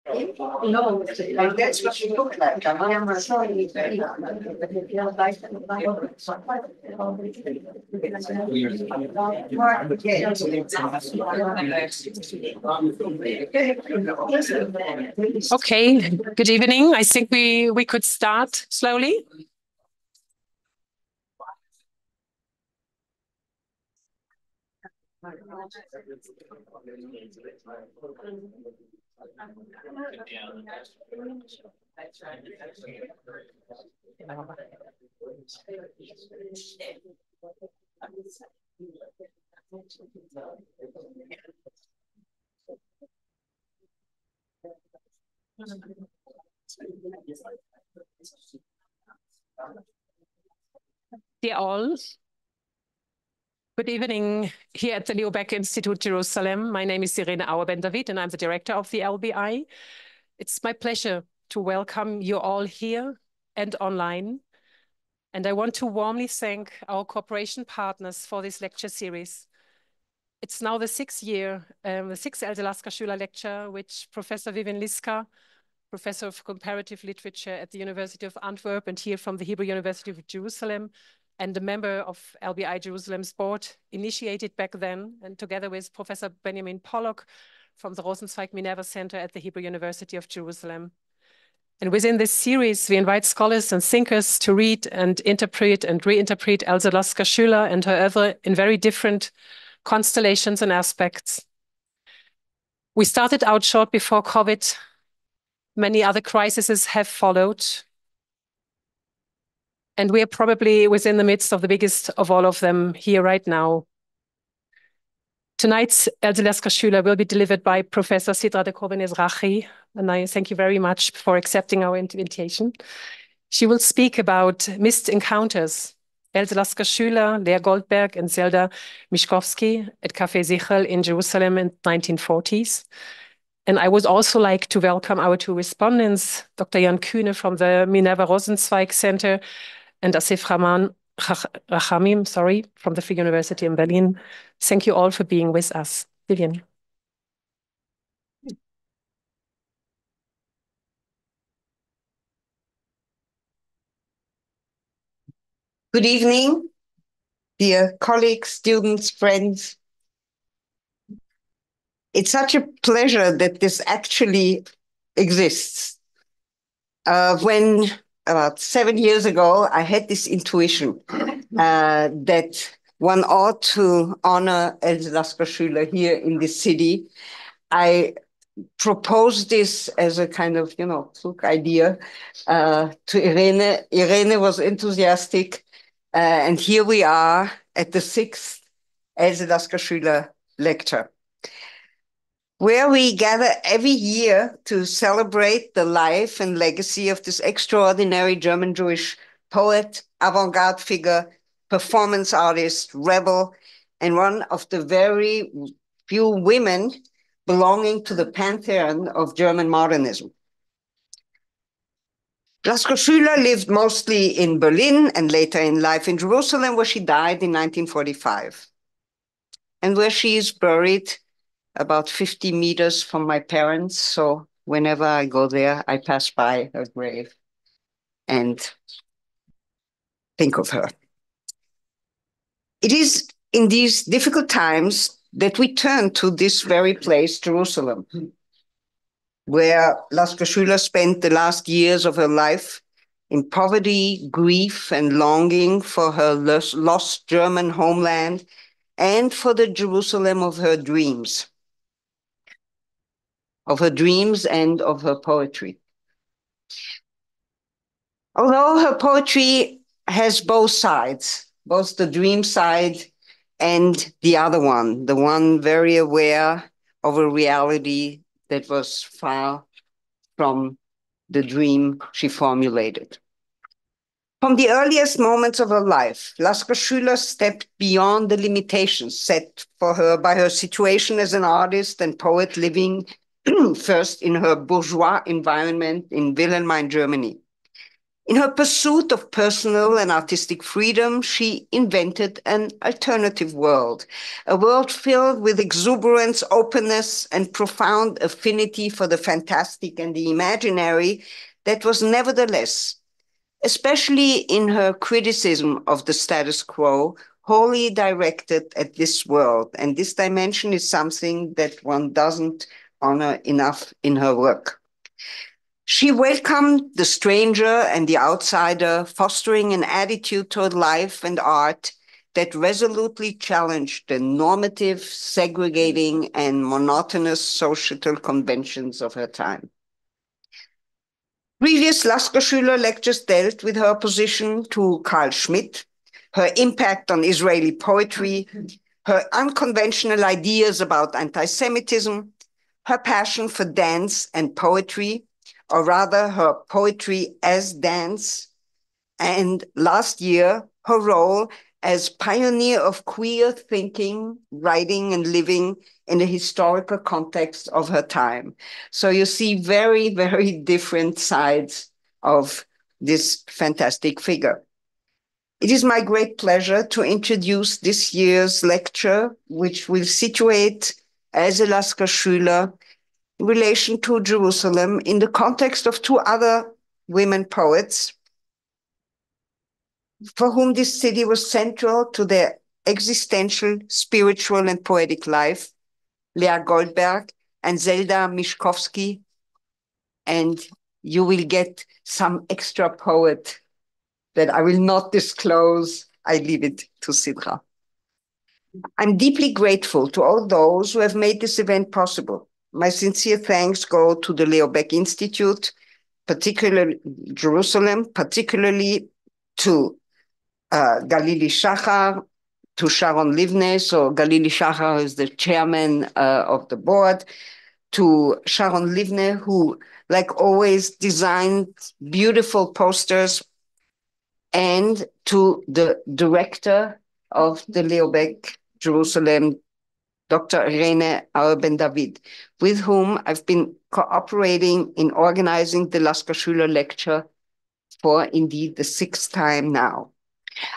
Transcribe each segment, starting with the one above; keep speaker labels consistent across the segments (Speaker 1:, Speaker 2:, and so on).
Speaker 1: And that's what you look like.
Speaker 2: Okay, good evening. I think we could start slowly. Dear all, good evening here at the Leo Baecker Institute, Jerusalem. My name is Irene Auerben-David, and I'm the director of the LBI. It's my pleasure to welcome you all here and online. And I want to warmly thank our cooperation partners for this lecture series. It's now the sixth year, the sixth Lasker-Schüler lecture, which Professor Vivian Liska, Professor of Comparative Literature at the University of Antwerp and here from the Hebrew University of Jerusalem, and a member of LBI Jerusalem's board, initiated back then, and together with Professor Benjamin Pollock from the Rosenzweig Minerva Center at the Hebrew University of Jerusalem. And within this series, we invite scholars and thinkers to read and interpret and reinterpret Else Lasker-Schüler and her oeuvre in very different constellations and aspects. We started out short before COVID. Many other crises have followed. And we are probably within the midst of the biggest of all of them here right now. Tonight's Else Lasker-Schüler will be delivered by Professor Sidra de Corbin-Ezrachi, and I thank you very much for accepting our invitation. She will speak about missed encounters, Else Lasker-Schüler, Leah Goldberg, and Zelda Mishkovsky at Café Zichel in Jerusalem in the 1940s. And I would also like to welcome our two respondents, Dr. Jan Kühne from the Minerva Rosenzweig Center and Asif Rachamim, from the Free University in Berlin. Thank you all for being with us. Vivian.
Speaker 1: Good evening, dear colleagues, students, friends. It's such a pleasure that this actually exists. When about 7 years ago, I had this intuition that one ought to honor Else Lasker-Schüler here in this city. I proposed this as a kind of, idea to Irene. Irene was enthusiastic. And here we are at the sixth Else Lasker-Schüler lecture, where we gather every year to celebrate the life and legacy of this extraordinary German-Jewish poet, avant-garde figure, performance artist, rebel, and one of the very few women belonging to the pantheon of German modernism. Lasker-Schüler lived mostly in Berlin and later in life in Jerusalem, where she died in 1945, and where she is buried about 50 meters from my parents. So whenever I go there, I pass by her grave and think of her. It is in these difficult times that we turn to this very place, Jerusalem, where Lasker-Schüler spent the last years of her life in poverty, grief, and longing for her lost German homeland and for the Jerusalem of her dreams and of her poetry. Although her poetry has both sides, both the dream side and the other one, the one very aware of a reality that was far from the dream she formulated. From the earliest moments of her life, Lasker-Schüler stepped beyond the limitations set for her by her situation as an artist and poet living first in her bourgeois environment in Wilhelmine, Germany, In her pursuit of personal and artistic freedom, she invented an alternative world, a world filled with exuberance, openness, and profound affinity for the fantastic and the imaginary that was nevertheless, especially in her criticism of the status quo, wholly directed at this world. And this dimension is something that one doesn't honor enough in her work. She welcomed the stranger and the outsider, fostering an attitude toward life and art that resolutely challenged the normative, segregating, and monotonous societal conventions of her time. Previous Lasker-Schüler lectures dealt with her opposition to Carl Schmitt, her impact on Israeli poetry, her unconventional ideas about anti-Semitism, her passion for dance and poetry, or rather her poetry as dance, and last year, her role as pioneer of queer thinking, writing, and living in the historical context of her time. So you see very, very different sides of this fantastic figure. It is my great pleasure to introduce this year's lecture, which will situate as a Lasker-Schüler in relation to Jerusalem in the context of two other women poets for whom this city was central to their existential, spiritual, and poetic life, Leah Goldberg and Zelda Mishkovsky. And you will get some extra poet that I will not disclose. I leave it to Sidra. I'm deeply grateful to all those who have made this event possible. My sincere thanks go to the Leo Baeck Institute, particularly Jerusalem, particularly to Galili Shachar, to Sharon Livne. So Galili Shachar is the chairman of the board, to Sharon Livne, who, like always, designed beautiful posters, and to the director of the Leo Baeck Jerusalem, Dr. Irene Auer-Ben-David, with whom I've been cooperating in organizing the Lasker-Schüler lecture for indeed the sixth time now.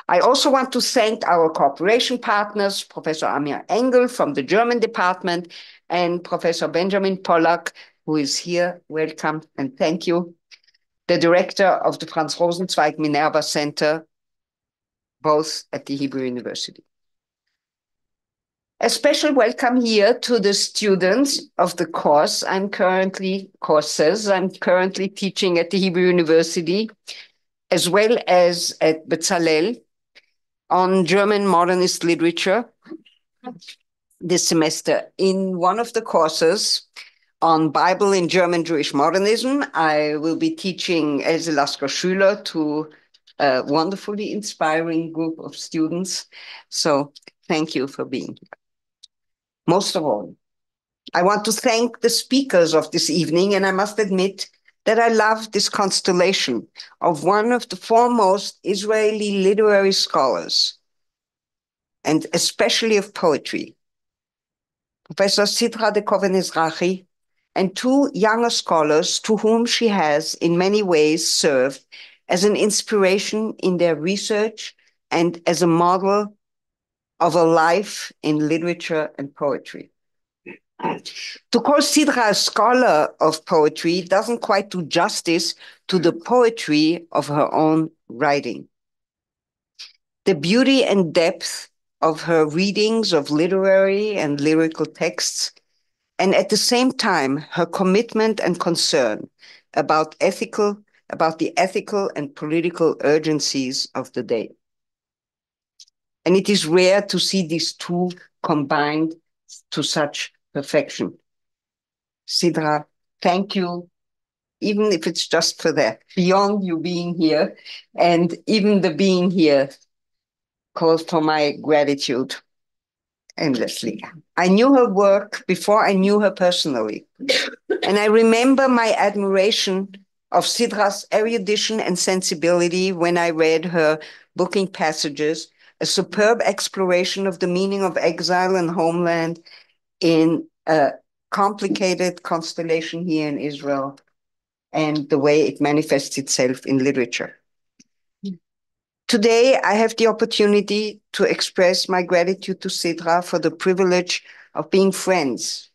Speaker 1: I also want to thank our cooperation partners, Professor Amir Engel from the German department and Professor Benjamin Pollack, who is here. Welcome and thank you. The director of the Franz Rosenzweig Minerva Center, both at the Hebrew University. A special welcome here to the students of the courses I'm currently teaching at the Hebrew University, as well as at Bezalel, on German modernist literature this semester. In one of the courses on Bible in German Jewish modernism, I will be teaching Else Lasker-Schüler to a wonderfully inspiring group of students. So thank you for being here. Most of all, I want to thank the speakers of this evening, and I must admit that I love this constellation of one of the foremost Israeli literary scholars, and especially of poetry, Professor Sidra de Koven-Ezrachi, and two younger scholars to whom she has in many ways served as an inspiration in their research and as a model of a life in literature and poetry. To call Sidra a scholar of poetry doesn't quite do justice to the poetry of her own writing. The beauty and depth of her readings of literary and lyrical texts, and at the same time, her commitment and concern about the ethical and political urgencies of the day. And it is rare to see these two combined to such perfection. Sidra, thank you, even if it's just for that, beyond you being here, and even the being here calls for my gratitude endlessly. I knew her work before I knew her personally. And I remember my admiration of Sidra's erudition and sensibility when I read her booking passages, a superb exploration of the meaning of exile and homeland in a complicated constellation here in Israel, and the way it manifests itself in literature. Today, I have the opportunity to express my gratitude to Sidra for the privilege of being friends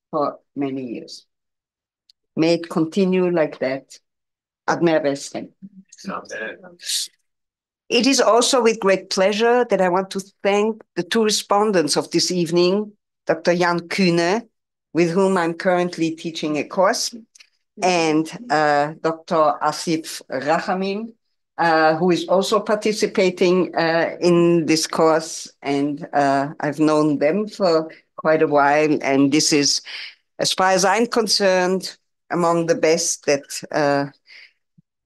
Speaker 1: for many years. May it continue like that. Ad merestem. It is also with great pleasure that I want to thank the two respondents of this evening, Dr. Jan Kühne, with whom I'm currently teaching a course, and Dr. Asif Rachamim, who is also participating in this course, and I've known them for quite a while, and this is, as far as I'm concerned, among the best that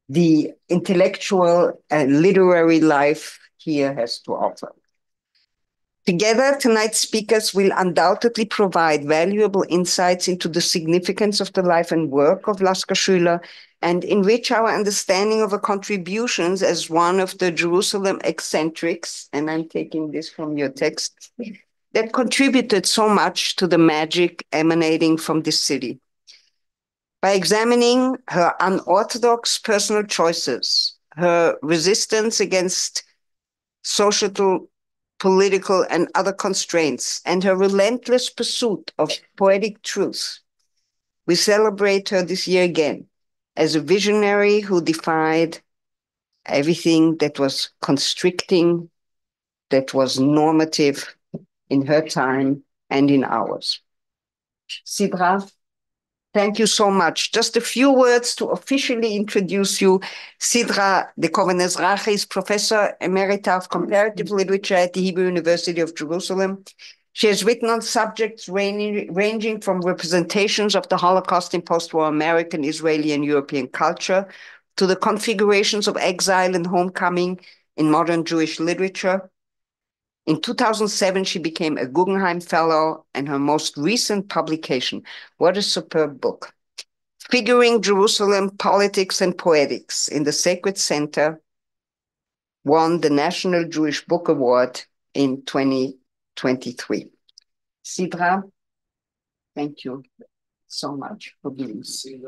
Speaker 1: the intellectual and literary life here has to offer. Together, tonight's speakers will undoubtedly provide valuable insights into the significance of the life and work of Lasker-Schüler and enrich our understanding of her contributions as one of the Jerusalem eccentrics, and I'm taking this from your text, that contributed so much to the magic emanating from this city. By examining her unorthodox personal choices, her resistance against social, political, and other constraints, and her relentless pursuit of poetic truth, we celebrate her this year again as a visionary who defied everything that was constricting, that was normative in her time and in ours. Sidra, thank you so much. Just a few words to officially introduce you. Sidra de Koven-Ezrachi is Professor Emerita of Comparative Literature at the Hebrew University of Jerusalem. She has written on subjects ranging from representations of the Holocaust in post-war American, Israeli, and European culture to the configurations of exile and homecoming in modern Jewish literature. In 2007, she became a Guggenheim Fellow, and her most recent publication, what a superb book, Figuring Jerusalem, Politics and Poetics in the Sacred Center, won the National Jewish Book Award in 2023. Sidra, thank you so much for being here.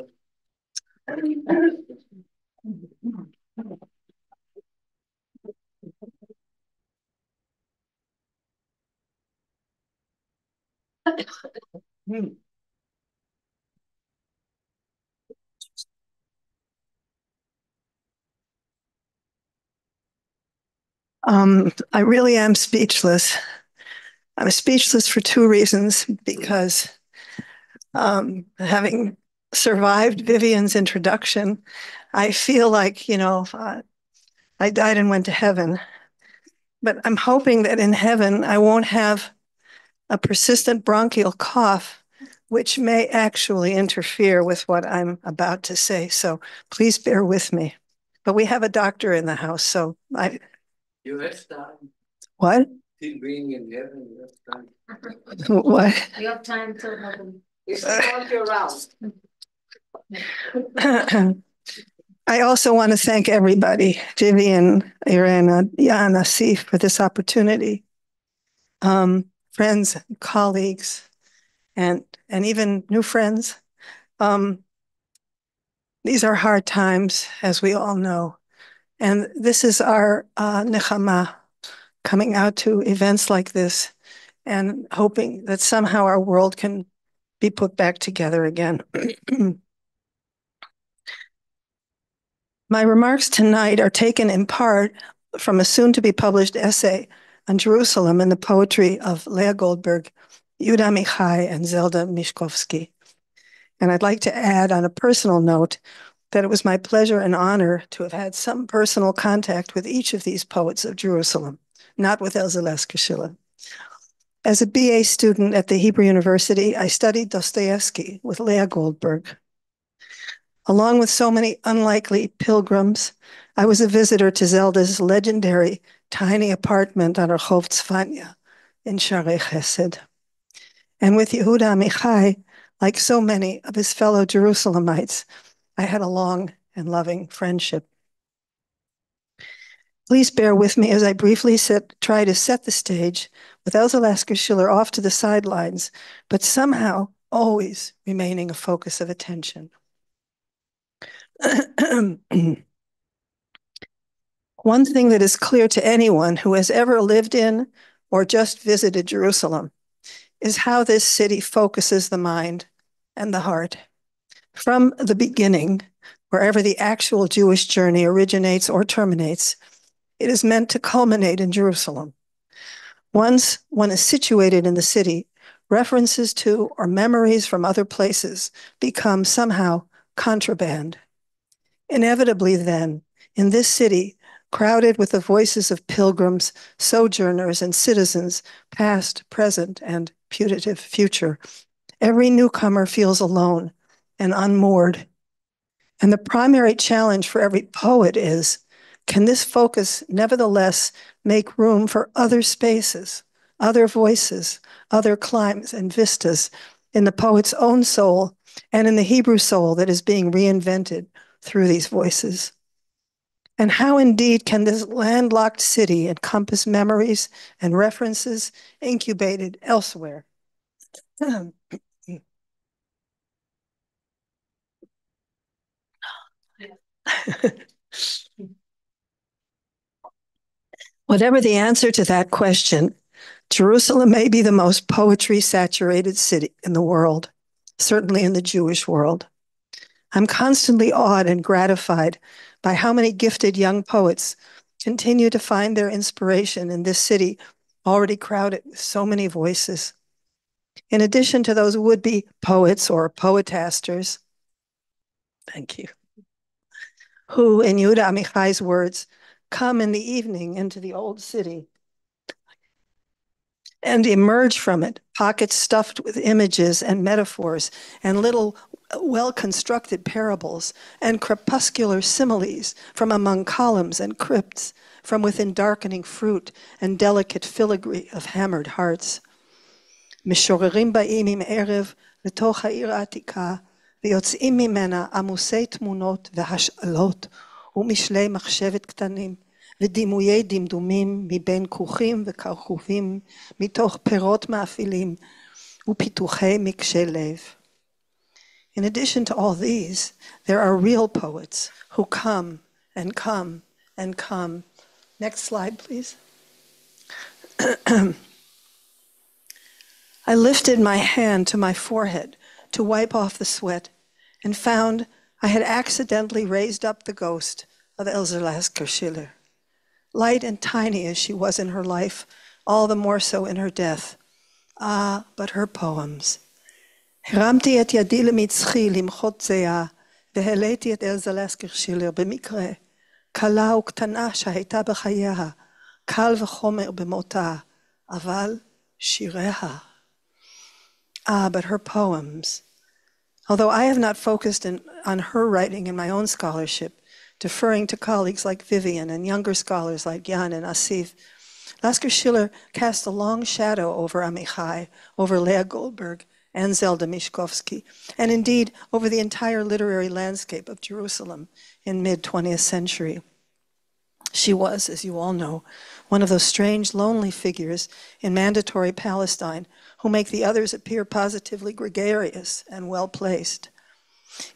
Speaker 3: I really am speechless. I'm speechless for two reasons, because having survived Vivian's introduction, I feel like, I died and went to heaven. But I'm hoping that in heaven, I won't have a persistent bronchial cough, which may actually interfere with what I'm about to say. So please bear with me. But we have a doctor in the house, so
Speaker 4: You have time.
Speaker 3: What?
Speaker 4: Still being in heaven, you have time.
Speaker 3: What?
Speaker 1: You have time till heaven. You still want you around.
Speaker 3: I also want to thank everybody, Vivian, Irena, Jan, Asif, for this opportunity. Friends, colleagues, and even new friends. These are hard times, as we all know. And this is our nechama, coming out to events like this and hoping that somehow our world can be put back together again. My remarks tonight are taken in part from a soon-to-be-published essay on Jerusalem and the poetry of Leah Goldberg, Yehuda Amichai, and Zelda Mishkovsky. And I'd like to add on a personal note that it was my pleasure and honor to have had some personal contact with each of these poets of Jerusalem, not with Lasker-Schüler. As a BA student at the Hebrew University, I studied Dostoevsky with Leah Goldberg. Along with so many unlikely pilgrims, I was a visitor to Zelda's legendary tiny apartment on Rehov Tzfanya in Sharei Chesed. And with Yehuda Amichai, like so many of his fellow Jerusalemites, I had a long and loving friendship. Please bear with me as I briefly try to set the stage with Lasker-Schüler off to the sidelines, but somehow always remaining a focus of attention. One thing that is clear to anyone who has ever lived in or just visited Jerusalem is how this city focuses the mind and the heart. From the beginning, wherever the actual Jewish journey originates or terminates, it is meant to culminate in Jerusalem. Once one is situated in the city, references to or memories from other places become somehow contraband. Inevitably, then, in this city, crowded with the voices of pilgrims, sojourners, and citizens, past, present, and putative future, every newcomer feels alone and unmoored. And the primary challenge for every poet is, can this focus nevertheless make room for other spaces, other voices, other climes and vistas in the poet's own soul and in the Hebrew soul that is being reinvented through these voices? And how indeed can this landlocked city encompass memories and references incubated elsewhere? Whatever the answer to that question, Jerusalem may be the most poetry-saturated city in the world, certainly in the Jewish world. I'm constantly awed and gratified by how many gifted young poets continue to find their inspiration in this city already crowded with so many voices. In addition to those would-be poets or poetasters, thank you, who, in Yehuda Amichai's words, come in the evening into the old city and emerge from it, pockets stuffed with images and metaphors and little well-constructed parables and crepuscular similes from among columns and crypts, from within darkening fruit and delicate filigree of hammered hearts. משוררים באים עם ערב לתוך העיר העתיקה ויוצאים ממנה עמוסי תמונות והשאלות ומשלי מחשבת קטנים ודימויי דמדומים מבין כוכים וכרכובים מתוך פירות מאפילים ופיתוחי מקשי לב. In addition to all these, there are real poets who come and come and come. Next slide, please. I lifted my hand to my forehead to wipe off the sweat and found I had accidentally raised up the ghost of Elsa Lasker-Schüler. Light and tiny as she was in her life, all the more so in her death. Ah, but her poems. הרמתי את ידי למצחי למחות זיעה, והעליתי את אלזה לסקר-שילר במקרה, קלה וקטנה שהייתה בחייה, קל וחומר במותה, אבל שיריה. Ah, but her poems. Although I have not focused on her writing in my own scholarship, deferring to colleagues like Vivian and younger scholars like Jan and Asif, Lasker-Schüler cast a long shadow over Amichai, over Leah Goldberg, and Zelda Mishkovsky, and indeed over the entire literary landscape of Jerusalem in mid-20th century. She was, as you all know, one of those strange, lonely figures in mandatory Palestine who make the others appear positively gregarious and well-placed.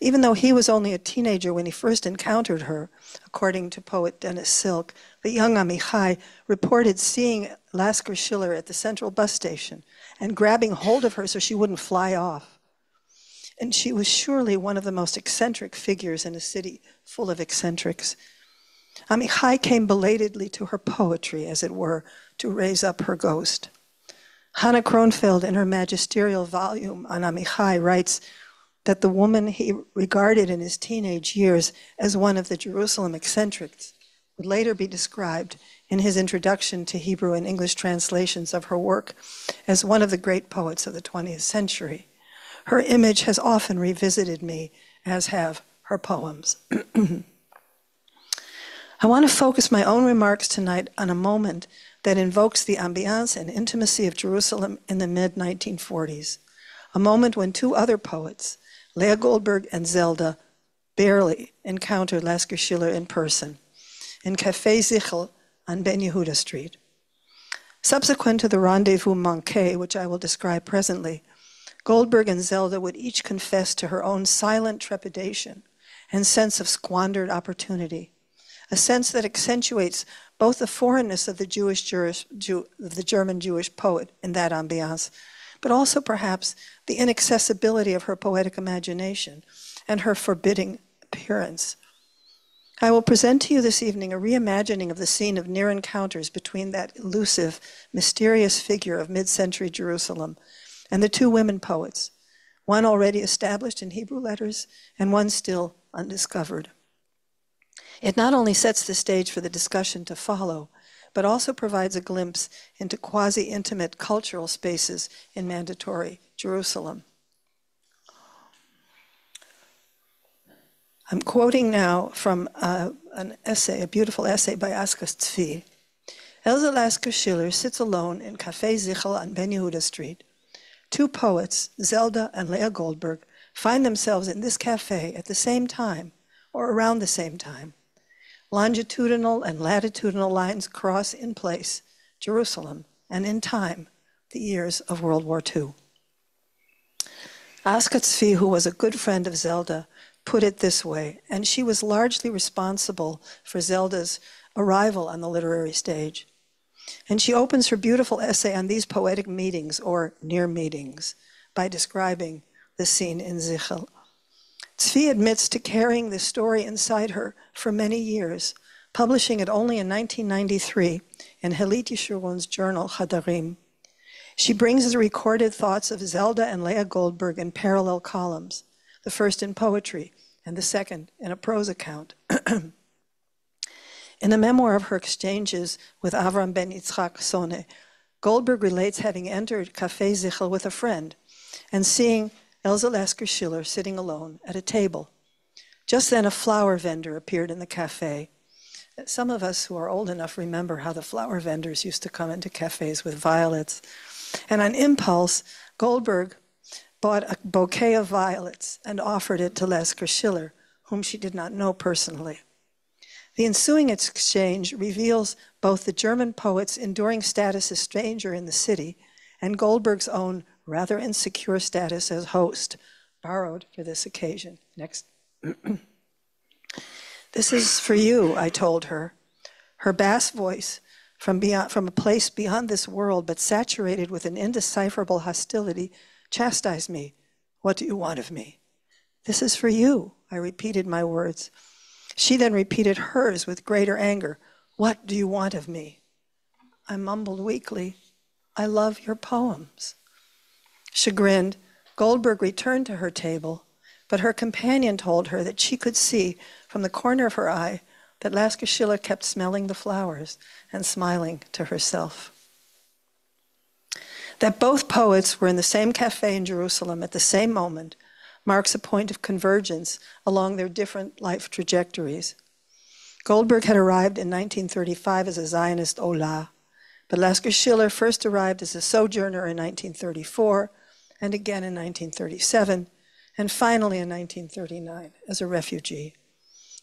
Speaker 3: Even though he was only a teenager when he first encountered her, according to poet Dennis Silk, the young Amichai reported seeing Lasker-Schüler at the central bus station and grabbing hold of her so she wouldn't fly off. And she was surely one of the most eccentric figures in a city full of eccentrics. Amichai came belatedly to her poetry, as it were, to raise up her ghost. Hannah Kronfeld, in her magisterial volume on Amichai, writes that the woman he regarded in his teenage years as one of the Jerusalem eccentrics would later be described in his introduction to Hebrew and English translations of her work as one of the great poets of the 20th century. Her image has often revisited me, as have her poems. I want to focus my own remarks tonight on a moment that invokes the ambiance and intimacy of Jerusalem in the mid-1940s, a moment when two other poets, Leah Goldberg and Zelda, barely encountered Lasker-Schüler in person in Café Zichel on Ben Yehuda Street. Subsequent to the rendezvous manqué, which I will describe presently, Goldberg and Zelda would each confess to her own silent trepidation and sense of squandered opportunity, a sense that accentuates both the foreignness of the German Jewish poet in that ambiance, but also perhaps the inaccessibility of her poetic imagination and her forbidding appearance. I will present to you this evening a reimagining of the scene of near encounters between that elusive, mysterious figure of mid-century Jerusalem and the two women poets, one already established in Hebrew letters and one still undiscovered. It not only sets the stage for the discussion to follow, but also provides a glimpse into quasi-intimate cultural spaces in mandatory Jerusalem. I'm quoting now from an essay, a beautiful essay by Lasker-Schüler. Elsa Lasker-Schüler sits alone in Café Zichel on Ben Yehuda Street. Two poets, Zelda and Leah Goldberg, find themselves in this cafe at the same time, or around the same time. Longitudinal and latitudinal lines cross in place, Jerusalem, and in time, the years of World War II. Lasker-Schüler, who was a good friend of Zelda, put it this way, and she was largely responsible for Zelda's arrival on the literary stage. And she opens her beautiful essay on these poetic meetings, or near meetings, by describing the scene in Zichel. Tzvi admits to carrying this story inside her for many years, publishing it only in 1993 in Helit Yeshurun's journal, Chadarim. She brings the recorded thoughts of Zelda and Leah Goldberg in parallel columns, the first in poetry and the second in a prose account. In the memoir of her exchanges with Avram ben Yitzchak Sone, Goldberg relates having entered Café Zichel with a friend and seeing Elsa Lasker-Schüler sitting alone at a table. Just then a flower vendor appeared in the cafe. Some of us who are old enough remember how the flower vendors used to come into cafes with violets. And on impulse, Goldberg bought a bouquet of violets and offered it to Lasker-Schüler, whom she did not know personally. The ensuing exchange reveals both the German poet's enduring status as stranger in the city and Goldberg's own rather insecure status as host, borrowed for this occasion. Next. This is for you, I told her. Her bass voice, from a place beyond this world, but saturated with an indecipherable hostility, chastised me. What do you want of me? This is for you, I repeated my words. She then repeated hers with greater anger. What do you want of me? I mumbled weakly, I love your poems. Chagrined, Goldberg returned to her table, but her companion told her that she could see from the corner of her eye that Lasker-Schüler kept smelling the flowers and smiling to herself. That both poets were in the same cafe in Jerusalem at the same moment marks a point of convergence along their different life trajectories. Goldberg had arrived in 1935 as a Zionist Olah, but Lasker-Schüler first arrived as a sojourner in 1934, and again in 1937, and finally in 1939 as a refugee.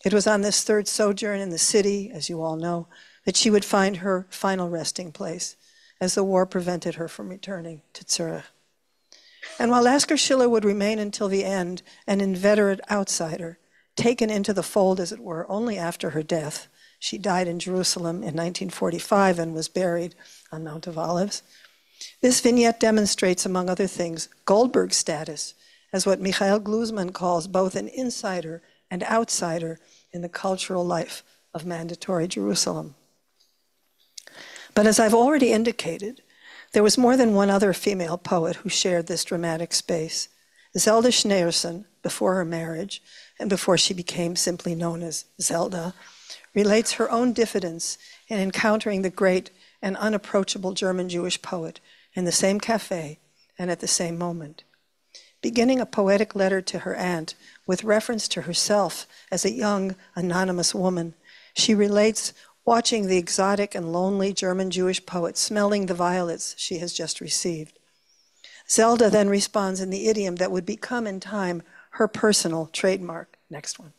Speaker 3: It was on this third sojourn in the city, as you all know, that she would find her final resting place, as the war prevented her from returning to Zurich. And while Lasker-Schüler would remain until the end an inveterate outsider, taken into the fold, as it were, only after her death, she died in Jerusalem in 1945 and was buried on Mount of Olives. This vignette demonstrates, among other things, Goldberg's status as what Michael Glusman calls both an insider and outsider in the cultural life of mandatory Jerusalem. But as I've already indicated, there was more than one other female poet who shared this dramatic space. Zelda Schneerson, before her marriage and before she became simply known as Zelda, relates her own diffidence in encountering the great and unapproachable German Jewish poet in the same cafe and at the same moment. Beginning a poetic letter to her aunt with reference to herself as a young, anonymous woman, she relates watching the exotic and lonely German Jewish poet smelling the violets she has just received. Zelda then responds in the idiom that would become in time her personal trademark. Next one.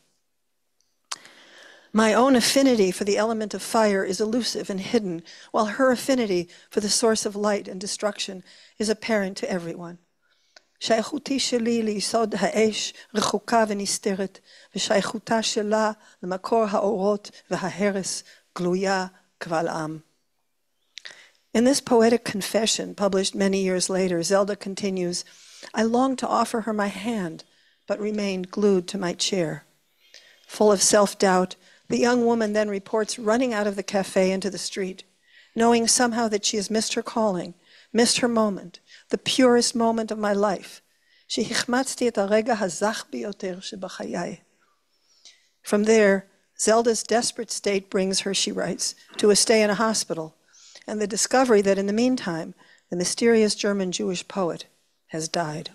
Speaker 3: My own affinity for the element of fire is elusive and hidden, while her affinity for the source of light and destruction is apparent to everyone. שייכותי שלי ליסוד האש רחוקה ונסתרת, ושייכותה שלה למקור האורות וההרס גלויה קבל עם. In this poetic confession, published many years later, Zelda continues, I longed to offer her my hand, but remained glued to my chair. Full of self-doubt, the young woman then reports running out of the cafe into the street, knowing somehow that she has missed her calling, missed her moment, the purest moment of my life. שהחמצתי את הרגע הזך ביותר שבחיי. From there, Zelda's desperate state brings her, she writes, to a stay in a hospital, and the discovery that in the meantime, the mysterious German Jewish poet has died.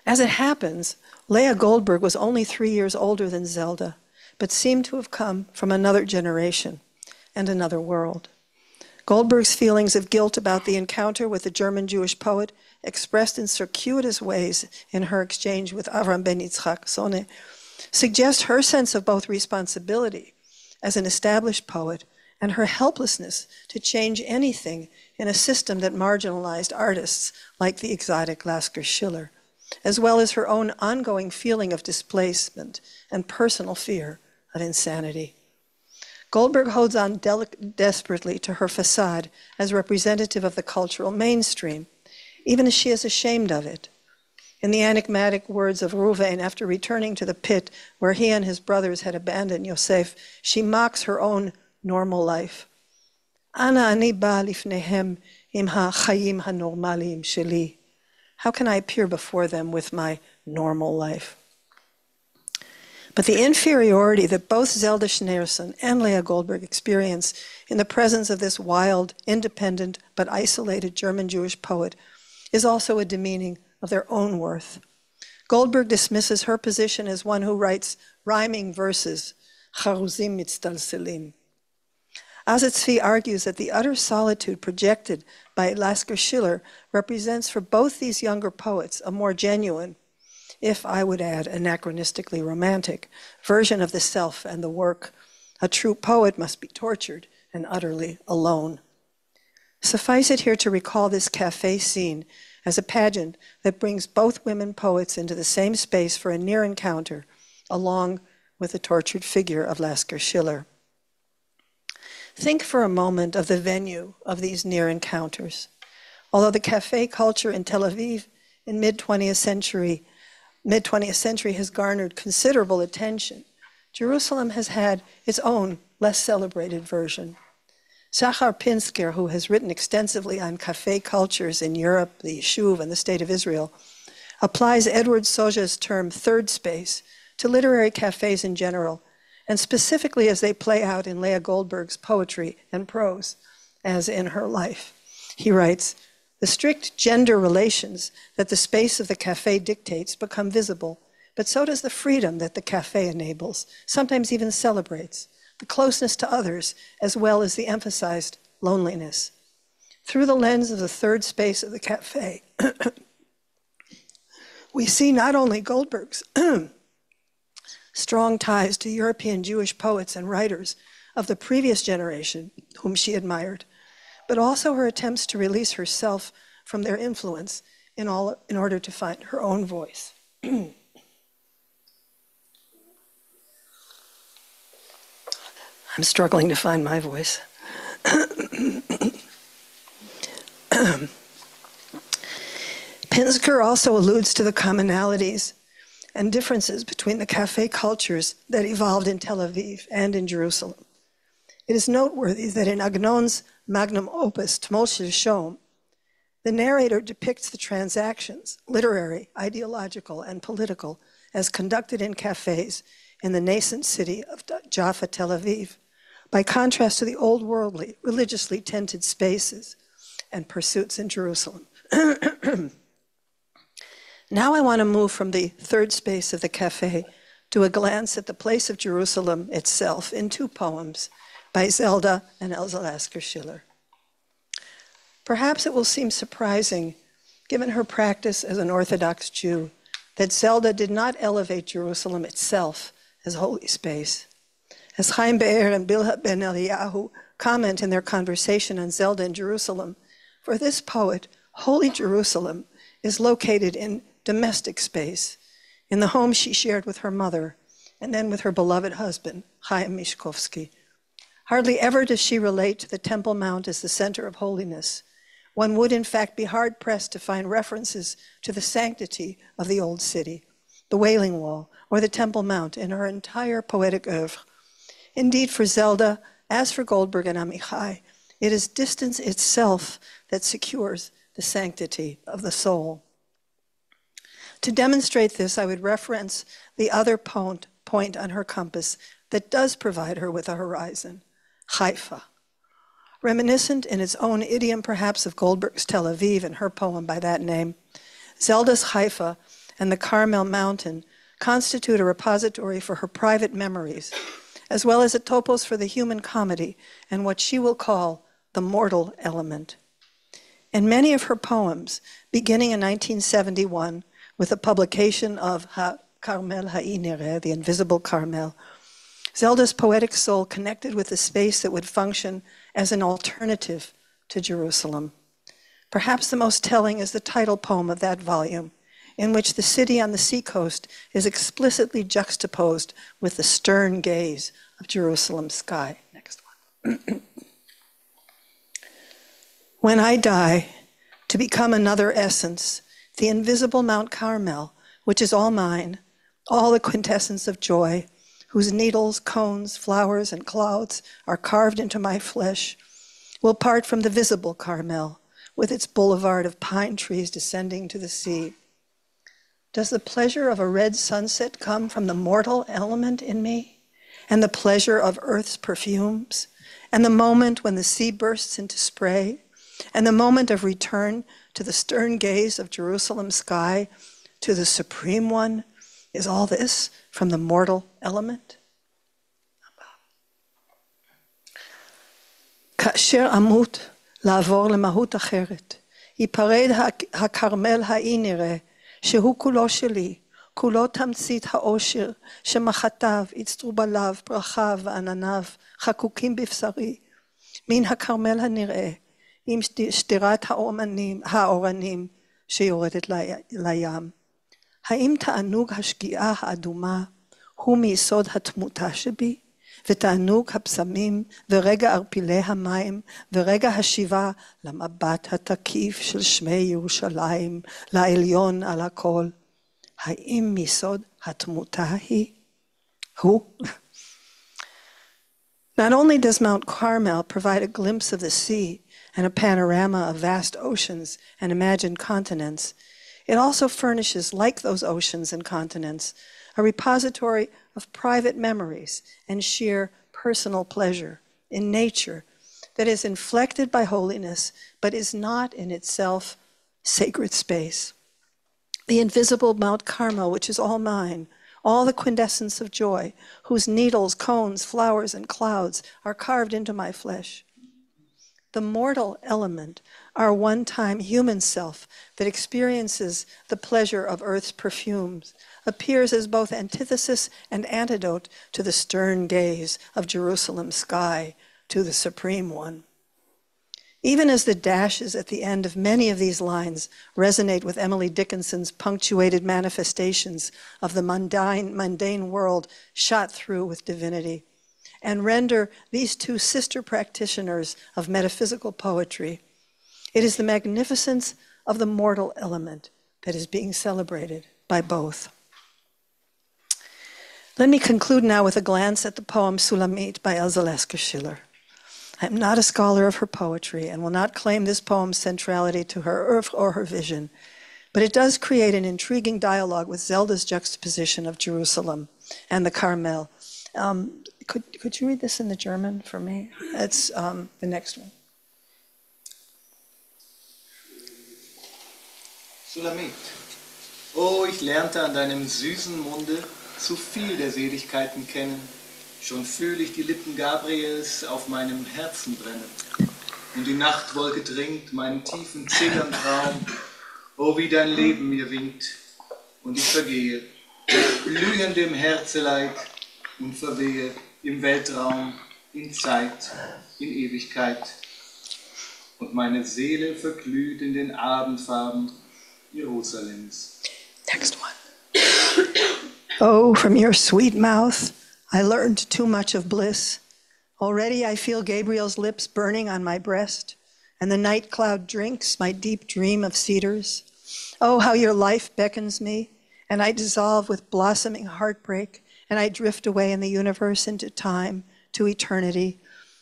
Speaker 3: As it happens, Leah Goldberg was only 3 years older than Zelda, but seemed to have come from another generation and another world. Goldberg's feelings of guilt about the encounter with the German Jewish poet, expressed in circuitous ways in her exchange with Avram ben Yitzchak Sonne, suggest her sense of both responsibility as an established poet and her helplessness to change anything in a system that marginalized artists like the exotic Lasker-Schüler, as well as her own ongoing feeling of displacement and personal fear of insanity. Goldberg holds on desperately to her facade as representative of the cultural mainstream, even as she is ashamed of it. In the enigmatic words of Ruvain, after returning to the pit where he and his brothers had abandoned Yosef, she mocks her own normal life. Ana ani ba lifnehem im ha-chayim ha-normalim sheli. How can I appear before them with my normal life? But the inferiority that both Zelda Schneerson and Leah Goldberg experience in the presence of this wild, independent, but isolated German Jewish poet is also a demeaning of their own worth. Goldberg dismisses her position as one who writes rhyming verses, charuzim mitztalselim. Azatzvi argues that the utter solitude projected by Lasker-Schüler represents for both these younger poets a more genuine, if I would add anachronistically romantic, version of the self and the work. A true poet must be tortured and utterly alone. Suffice it here to recall this cafe scene as a pageant that brings both women poets into the same space for a near encounter, along with the tortured figure of Lasker-Schüler. Think for a moment of the venue of these near encounters. Although the cafe culture in Tel Aviv in mid-20th century has garnered considerable attention, Jerusalem has had its own less celebrated version. Zachar Pinsker, who has written extensively on cafe cultures in Europe, the Yishuv, and the State of Israel, applies Edward Soja's term third space to literary cafes in general, and specifically as they play out in Leah Goldberg's poetry and prose, as in her life. He writes, the strict gender relations that the space of the cafe dictates become visible, but so does the freedom that the cafe enables, sometimes even celebrates, the closeness to others, as well as the emphasized loneliness. Through the lens of the third space of the cafe, we see not only Goldberg's strong ties to European Jewish poets and writers of the previous generation whom she admired, but also her attempts to release herself from their influence in order to find her own voice. I'm struggling to find my voice. Pinsker also alludes to the commonalities and differences between the cafe cultures that evolved in Tel Aviv and in Jerusalem. It is noteworthy that in Agnon's magnum opus, Tmol Shel Shom, the narrator depicts the transactions, literary, ideological, and political, as conducted in cafes in the nascent city of Jaffa, Tel Aviv, by contrast to the old worldly, religiously tinted spaces and pursuits in Jerusalem. Now I want to move from the third space of the cafe to a glance at the place of Jerusalem itself in two poems by Zelda and Elza Lasker-Schüler. Perhaps it will seem surprising, given her practice as an Orthodox Jew, that Zelda did not elevate Jerusalem itself as holy space. As Chaim Be'er and Bilha ben Eliyahu comment in their conversation on Zelda and Jerusalem, for this poet, holy Jerusalem is located in domestic space, in the home she shared with her mother, and then with her beloved husband, Chaim Mishkovsky. Hardly ever does she relate to the Temple Mount as the center of holiness. One would, in fact, be hard-pressed to find references to the sanctity of the Old City, the Wailing Wall, or the Temple Mount in her entire poetic oeuvre. Indeed, for Zelda, as for Goldberg and Amichai, it is distance itself that secures the sanctity of the soul. To demonstrate this, I would reference the other point on her compass that does provide her with a horizon, Haifa. Reminiscent in its own idiom perhaps of Goldberg's Tel Aviv and her poem by that name, Zelda's Haifa and the Carmel Mountain constitute a repository for her private memories, as well as a topos for the human comedy and what she will call the mortal element. In many of her poems, beginning in 1971 with the publication of Carmel Ha'inere, the Invisible Carmel, Zelda's poetic soul connected with a space that would function as an alternative to Jerusalem. Perhaps the most telling is the title poem of that volume, in which the city on the seacoast is explicitly juxtaposed with the stern gaze of Jerusalem's sky. Next one. When I die, to become another essence, the invisible Mount Carmel, which is all mine, all the quintessence of joy, whose needles, cones, flowers, and clouds are carved into my flesh, will part from the visible Carmel, with its boulevard of pine trees descending to the sea. Does the pleasure of a red sunset come from the mortal element in me, and the pleasure of earth's perfumes, and the moment when the sea bursts into spray, and the moment of return to the stern gaze of Jerusalem's sky, to the Supreme One? Is all this from the mortal element? כאשר אמות לעבור למהות אחרת, ייפרד הכרמל האי-נראה, שהוא כולו שלי, כולו תמצית האושר, שמחתיו, אצטרובליו, פרחיו וענניו, חקוקים בבשרי, מן הכרמל הנראה, עם שדרת האורנים שיורדת לים. האם תענוג השגיאה האדומה הוא מיסוד התמותה שבי, ותענוג הבשמים ורגע ערפילי המים ורגע השיבה למבט התקיף של שמי ירושלים, לעליון על הכל, האם מיסוד התמותה הוא? Not only does Mount Carmel provide a glimpse of the sea and a panorama of vast oceans and imagined continents, it also furnishes, like those oceans and continents, a repository of private memories and sheer personal pleasure in nature that is inflected by holiness, but is not in itself sacred space. The invisible Mount Carmel, which is all mine, all the quintessence of joy, whose needles, cones, flowers, and clouds are carved into my flesh. The mortal element, our one-time human self that experiences the pleasure of earth's perfumes, appears as both antithesis and antidote to the stern gaze of Jerusalem's sky, to the Supreme One. Even as the dashes at the end of many of these lines resonate with Emily Dickinson's punctuated manifestations of the mundane world shot through with divinity, and render these two sister practitioners of metaphysical poetry, it is the magnificence of the mortal element that is being celebrated by both. Let me conclude now with a glance at the poem Sulamit by Elsa Lasker-Schüler. I am not a scholar of her poetry and will not claim this poem's centrality to her oeuvre or her vision, but it does create an intriguing dialogue with Zelda's juxtaposition of Jerusalem and the Carmel. Could you read this in the German for me? It's the next one.
Speaker 5: Sulamit. Oh, ich lernte an deinem süßen Munde zu viel der Seligkeiten kennen. Schon fühle ich die Lippen Gabriels auf meinem Herzen brennen. Und die Nachtwolke dringt meinen tiefen zitternden Traum. Oh, wie dein Leben mir winkt. Und ich vergehe, blühend im Herzeleid und verwehe im Weltraum, in Zeit, in Ewigkeit. Und meine Seele verglüht in den Abendfarben Jerusalems.
Speaker 3: Next one. Oh, from your sweet mouth, I learned too much of bliss. Already I feel Gabriel's lips burning on my breast, and the night cloud drinks my deep dream of cedars. Oh, how your life beckons me, and I dissolve with blossoming heartbreak, and I drift away in the universe into time, to eternity,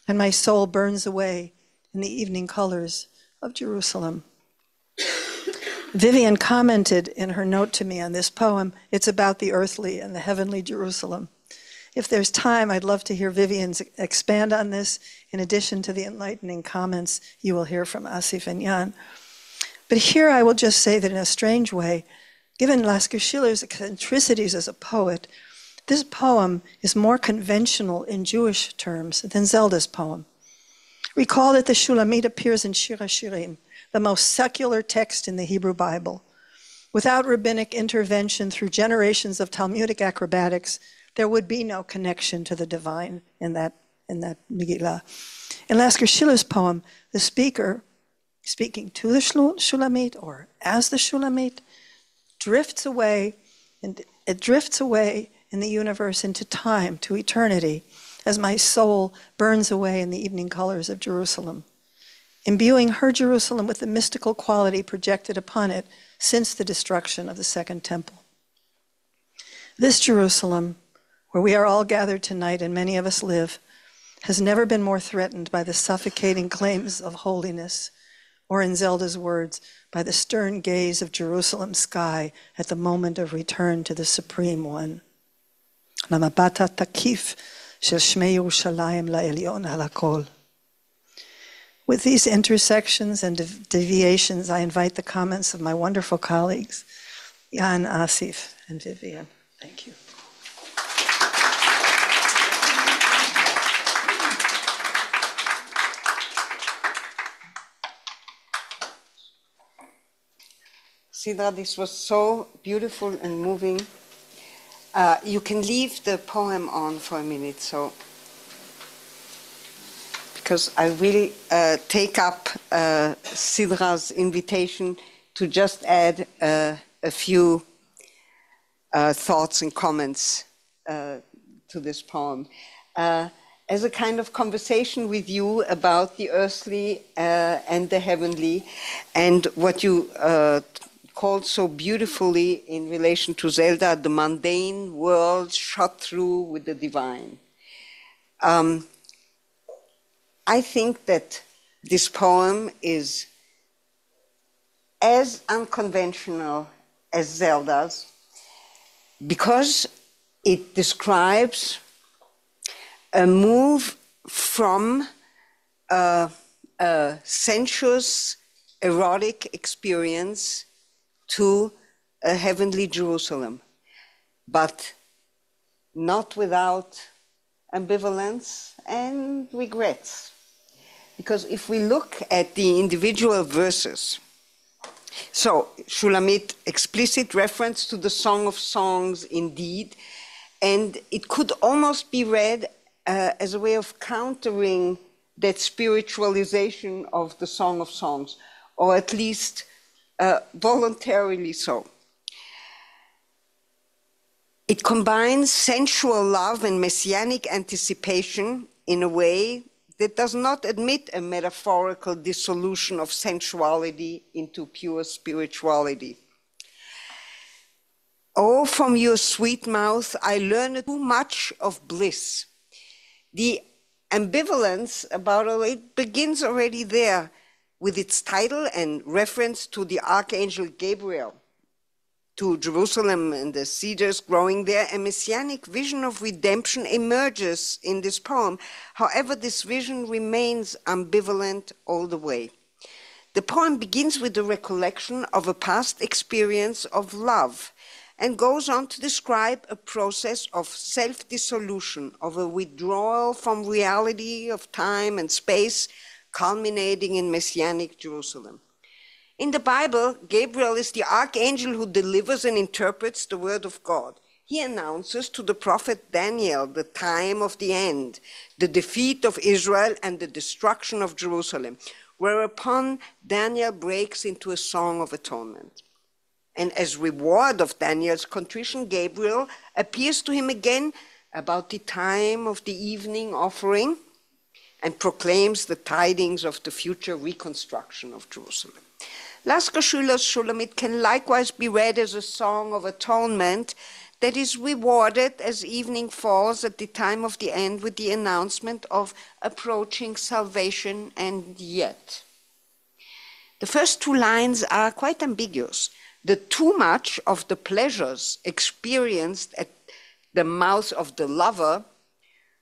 Speaker 3: and my soul burns away in the evening colors of Jerusalem. Vivian commented in her note to me on this poem, it's about the earthly and the heavenly Jerusalem. If there's time, I'd love to hear Vivian expand on this, in addition to the enlightening comments you will hear from Asif and Jan. But here I will just say that in a strange way, given Lasker-Schüler's eccentricities as a poet, this poem is more conventional in Jewish terms than Zelda's poem. Recall that the Shulamit appears in Shir HaShirim, the most secular text in the Hebrew Bible. Without rabbinic intervention through generations of Talmudic acrobatics, there would be no connection to the divine in that Megillah. In Lasker-Schüler's poem, the speaker, speaking to the Shulamit or as the Shulamit, drifts away, and it drifts away in the universe into time, to eternity, as my soul burns away in the evening colors of Jerusalem, imbuing her Jerusalem with the mystical quality projected upon it since the destruction of the Second Temple. This Jerusalem, where we are all gathered tonight and many of us live, has never been more threatened by the suffocating claims of holiness, or in Zelda's words, by the stern gaze of Jerusalem's sky at the moment of return to the Supreme One. Lamabata takif shel Shmei Yerushalayim la'elyon halakol. With these intersections and deviations, I invite the comments of my wonderful colleagues, Jan, Asif, and Vivian. Thank you.
Speaker 1: Sidra, this was so beautiful and moving. You can leave the poem on for a minute, because I will take up Sidra's invitation to just add a few thoughts and comments to this poem. As a kind of conversation with you about the earthly and the heavenly, and what you called so beautifully in relation to Zelda, the mundane world shot through with the divine. I think that this poem is as unconventional as Zelda's because it describes a move from a sensuous, erotic experience to a heavenly Jerusalem, but not without ambivalence and regrets. Because if we look at the individual verses, so Shulamit, explicit reference to the Song of Songs indeed, and it could almost be read as a way of countering that spiritualization of the Song of Songs, or at least voluntarily so. It combines sensual love and messianic anticipation in a way that does not admit a metaphorical dissolution of sensuality into pure spirituality. Oh, from your sweet mouth, I learned too much of bliss. The ambivalence about it begins already there with its title and reference to the Archangel Gabriel, to Jerusalem and the cedars growing there. A messianic vision of redemption emerges in this poem. However, this vision remains ambivalent all the way. The poem begins with the recollection of a past experience of love and goes on to describe a process of self-dissolution, of a withdrawal from reality of time and space, culminating in messianic Jerusalem. In the Bible, Gabriel is the archangel who delivers and interprets the word of God. He announces to the prophet Daniel the time of the end, the defeat of Israel and the destruction of Jerusalem, whereupon Daniel breaks into a song of atonement. And as reward of Daniel's contrition, Gabriel appears to him again about the time of the evening offering and proclaims the tidings of the future reconstruction of Jerusalem. Lasker-Schüler's Shulamit can likewise be read as a song of atonement that is rewarded as evening falls at the time of the end with the announcement of approaching salvation and yet. The first two lines are quite ambiguous. The too much of the pleasures experienced at the mouth of the lover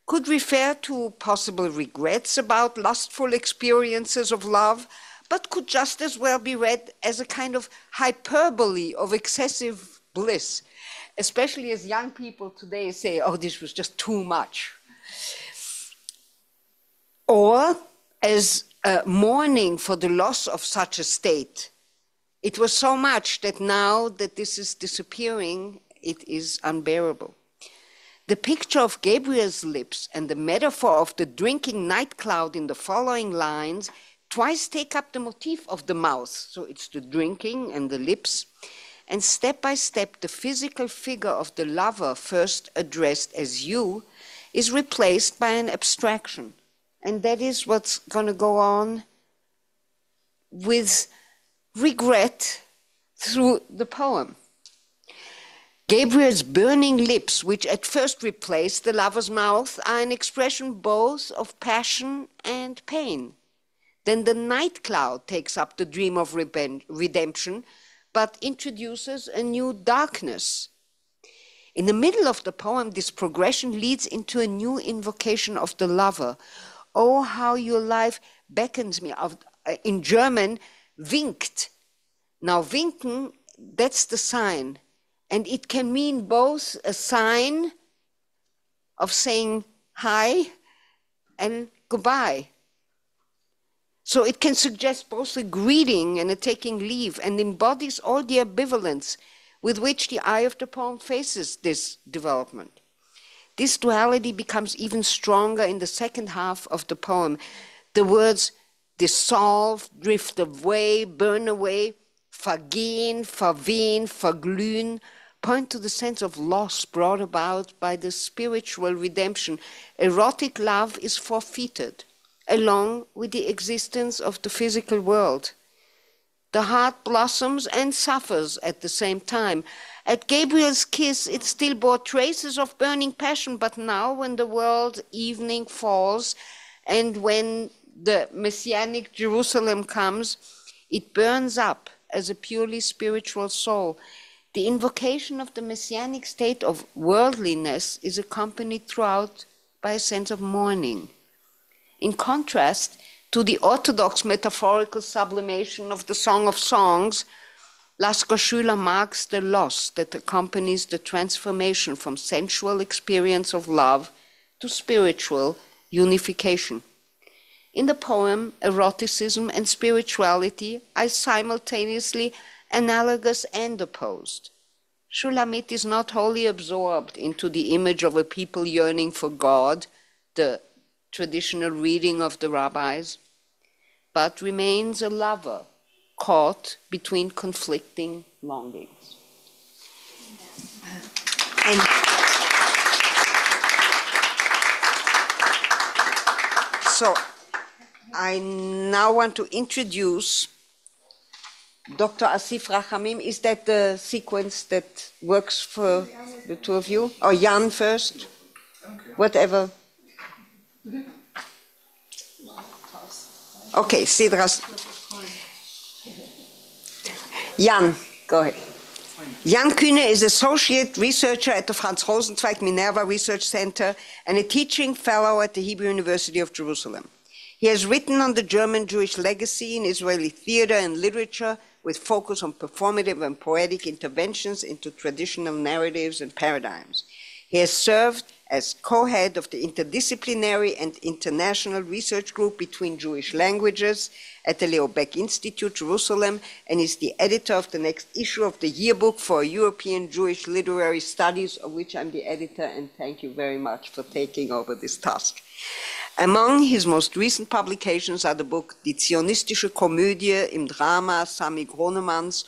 Speaker 1: could refer to possible regrets about lustful experiences of love, but could just as well be read as a kind of hyperbole of excessive bliss, especially as young people today say, oh, this was just too much. Or as mourning for the loss of such a state. It was so much that now that this is disappearing, it is unbearable. The picture of Gabriel's lips and the metaphor of the drinking night cloud in the following lines twice take up the motif of the mouth. So it's the drinking and the lips. And step by step, the physical figure of the lover, first addressed as you, is replaced by an abstraction. And that is what's going to go on with regret through the poem. Gabriel's burning lips, which at first replace the lover's mouth, are an expression both of passion and pain. Then the night cloud takes up the dream of redemption, but introduces a new darkness. In the middle of the poem, this progression leads into a new invocation of the lover. Oh, how your life beckons me. In German, winkt. Now, winken, that's the sign. And it can mean both a sign of saying hi and goodbye. So it can suggest both a greeting and a taking leave, and embodies all the ambivalence with which the eye of the poem faces this development. This duality becomes even stronger in the second half of the poem. The words dissolve, drift away, burn away, vergehen, verwehen, verglühen, point to the sense of loss brought about by the spiritual redemption. Erotic love is forfeited, along with the existence of the physical world. The heart blossoms and suffers at the same time. At Gabriel's kiss, it still bore traces of burning passion, but now when the world evening falls and when the messianic Jerusalem comes, it burns up as a purely spiritual soul. The invocation of the messianic state of worldliness is accompanied throughout by a sense of mourning. In contrast to the orthodox metaphorical sublimation of the Song of Songs, Lasker-Schüler marks the loss that accompanies the transformation from sensual experience of love to spiritual unification. In the poem, eroticism and spirituality are simultaneously analogous and opposed. Shulamit is not wholly absorbed into the image of a people yearning for God, the traditional reading of the rabbis, but remains a lover caught between conflicting longings. And so I now want to introduce Dr. Asif Rachamim. Is that the sequence that works for the two of you? Or Jan first? Whatever. Okay, Sidras. Jan, go ahead. Jan Kühne is associate researcher at the Franz Rosenzweig Minerva Research Center and a teaching fellow at the Hebrew University of Jerusalem. He has written on the German Jewish legacy in Israeli theater and literature with focus on performative and poetic interventions into traditional narratives and paradigms. He has served as co-head of the interdisciplinary and international research group between Jewish languages at the Leah Beck Institute, Jerusalem, and is the editor of the next issue of the Yearbook for European Jewish Literary Studies, of which I'm the editor, and thank you very much for taking over this task. Among his most recent publications are the book Die Zionistische Komödie im Drama Sami Gronemanns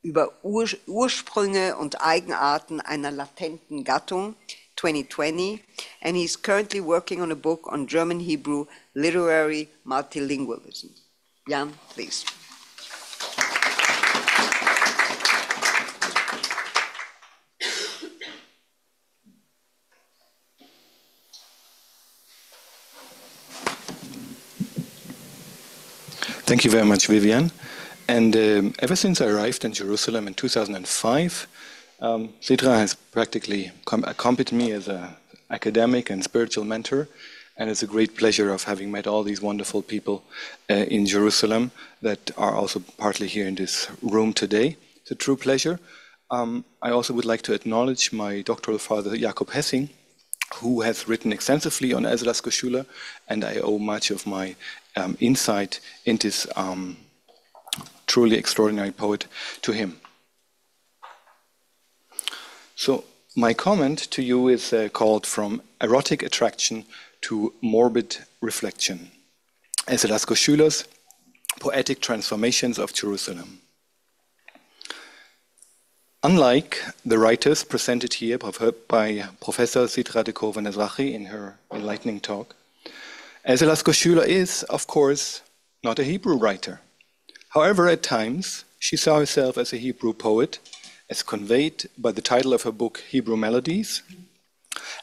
Speaker 1: über Ursprünge und Eigenarten einer latenten Gattung, 2020, and he's currently working on a book on German Hebrew literary multilingualism. Jan, please.
Speaker 6: Thank you very much, Vivian. And ever since I arrived in Jerusalem in 2005, Sitra has practically accompanied me as an academic and spiritual mentor. And it's a great pleasure of having met all these wonderful people in Jerusalem that are also partly here in this room today. It's a true pleasure. I also would like to acknowledge my doctoral father, Jakob Hessing, who has written extensively on Lasker-Schüler, and I owe much of my insight into this truly extraordinary poet to him. So my comment to you is called From Erotic Attraction to Morbid Reflection, Lasker-Schüler's Poetic Transformations of Jerusalem. Unlike the writers presented here by Professor Sitra de Koven-Ezrachi in her enlightening talk, Lasker-Schüler is, of course, not a Hebrew writer. However, at times, she saw herself as a Hebrew poet, as conveyed by the title of her book, Hebrew Melodies,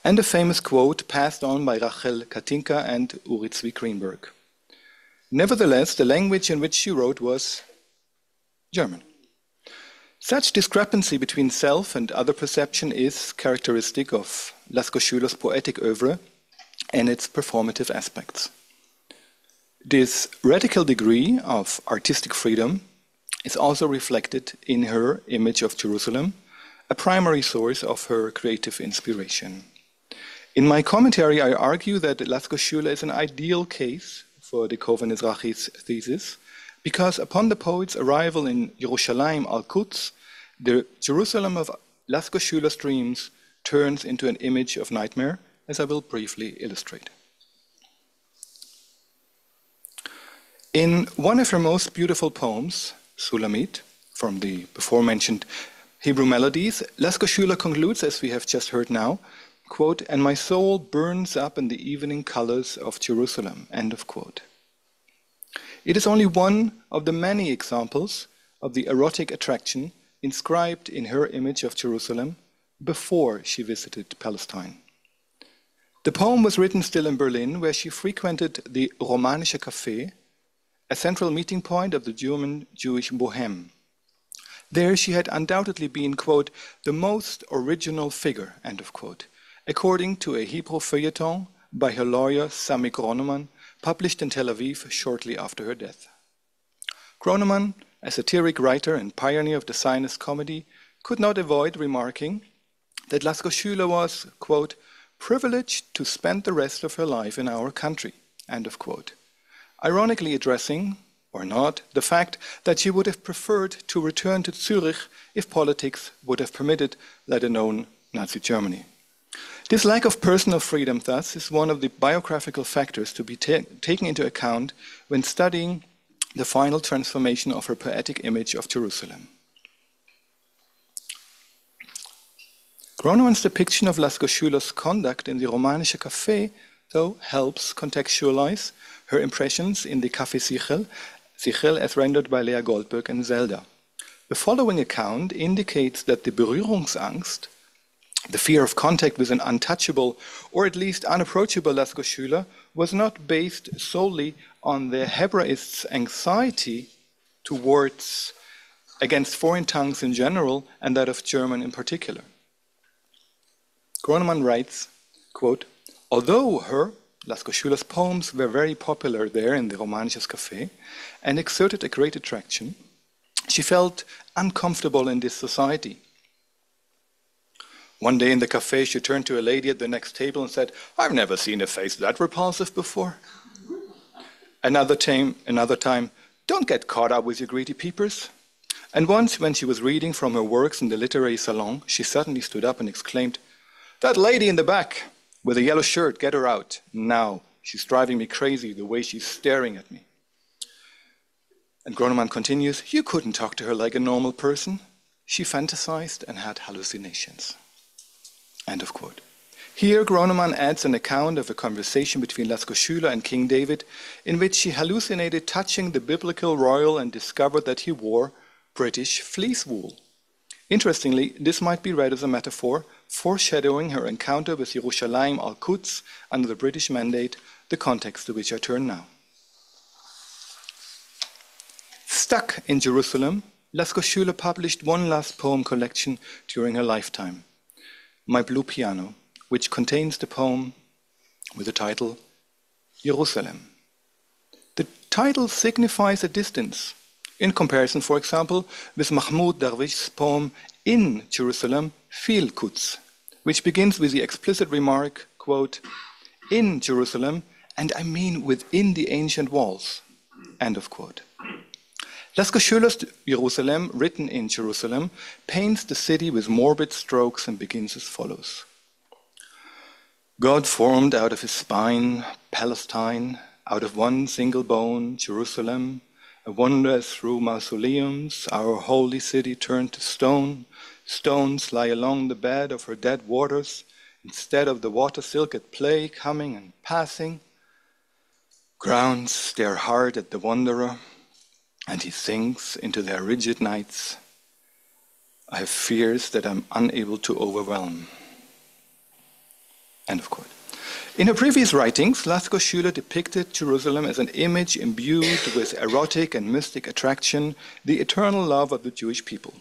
Speaker 6: and a famous quote passed on by Rachel Katinka and Uri Tzvi Greenberg. Nevertheless, the language in which she wrote was German. Such discrepancy between self and other perception is characteristic of Lasker-Schüler's poetic oeuvre and its performative aspects. This radical degree of artistic freedom is also reflected in her image of Jerusalem, a primary source of her creative inspiration. In my commentary, I argue that Lasker-Schüler is an ideal case for de Koven-Ezrachi's thesis, because upon the poet's arrival in Yerushalayim al-Quds, the Jerusalem of Lasker-Schüler's dreams turns into an image of nightmare, as I will briefly illustrate. In one of her most beautiful poems, Sulamit, from the before-mentioned Hebrew Melodies, Lasker-Schüler concludes, as we have just heard now, quote, "And my soul burns up in the evening colors of Jerusalem," end of quote. It is only one of the many examples of the erotic attraction inscribed in her image of Jerusalem before she visited Palestine. The poem was written still in Berlin, where she frequented the Romanische Café, a central meeting point of the German Jewish Bohème. There she had undoubtedly been, quote, "the most original figure," end of quote, according to a Hebrew feuilleton by her lawyer Sami Groneman, published in Tel Aviv shortly after her death. Groneman, a satiric writer and pioneer of the Zionist comedy, could not avoid remarking that Lasker-Schüler was, quote, "privileged to spend the rest of her life in our country," end of quote, ironically addressing, or not, the fact that she would have preferred to return to Zurich if politics would have permitted, let alone Nazi Germany. This lack of personal freedom, thus, is one of the biographical factors to be taken into account when studying the final transformation of her poetic image of Jerusalem. Groneman's depiction of Lasker-Schüler's conduct in the Romanische Café, though, helps contextualize her impressions in the Café Zichel as rendered by Leah Goldberg and Zelda. The following account indicates that the Berührungsangst, the fear of contact with an untouchable or at least unapproachable Lasker-Schüler, was not based solely on the Hebraists' anxiety against foreign tongues in general and that of German in particular. Groneman writes, quote, "Although Lasker-Schüler's poems were very popular there in the Romanisches Café and exerted a great attraction, she felt uncomfortable in this society. One day in the café, she turned to a lady at the next table and said, 'I've never seen a face that repulsive before.' Another time, 'Don't get caught up with your greedy peepers.' And once, when she was reading from her works in the literary salon, she suddenly stood up and exclaimed, 'That lady in the back with a yellow shirt, get her out. Now, she's driving me crazy the way she's staring at me.' And Groneman continues, 'You couldn't talk to her like a normal person. she fantasized and had hallucinations. End of quote. Here, Groneman adds an account of a conversation between Lasker-Schüler and King David, in which she hallucinated touching the biblical royal and discovered that he wore British fleece wool. Interestingly, this might be read as a metaphor, foreshadowing her encounter with Yerushalayim al-Quds under the British Mandate, the context to which I turn now. Stuck in Jerusalem, Lasker-Schüler published one last poem collection during her lifetime, My Blue Piano, which contains the poem with the title Jerusalem. The title signifies a distance, in comparison, for example, with Mahmoud Darwish's poem In Jerusalem, Fil Quds, which begins with the explicit remark, quote, in Jerusalem, and I mean within the ancient walls, end of quote. Lasker-Schüler's Jerusalem, written in Jerusalem, paints the city with morbid strokes and begins as follows. God formed out of his spine Palestine, out of one single bone Jerusalem, a wonder through mausoleums, our holy city turned to stone. Stones lie along the bed of her dead waters, instead of the water silk at play, coming and passing. Grounds stare hard at the wanderer, and he sinks into their rigid nights. I have fears that I'm unable to overwhelm. End of quote. In her previous writings, Lasker-Schüler depicted Jerusalem as an image imbued with erotic and mystic attraction, the eternal love of the Jewish people.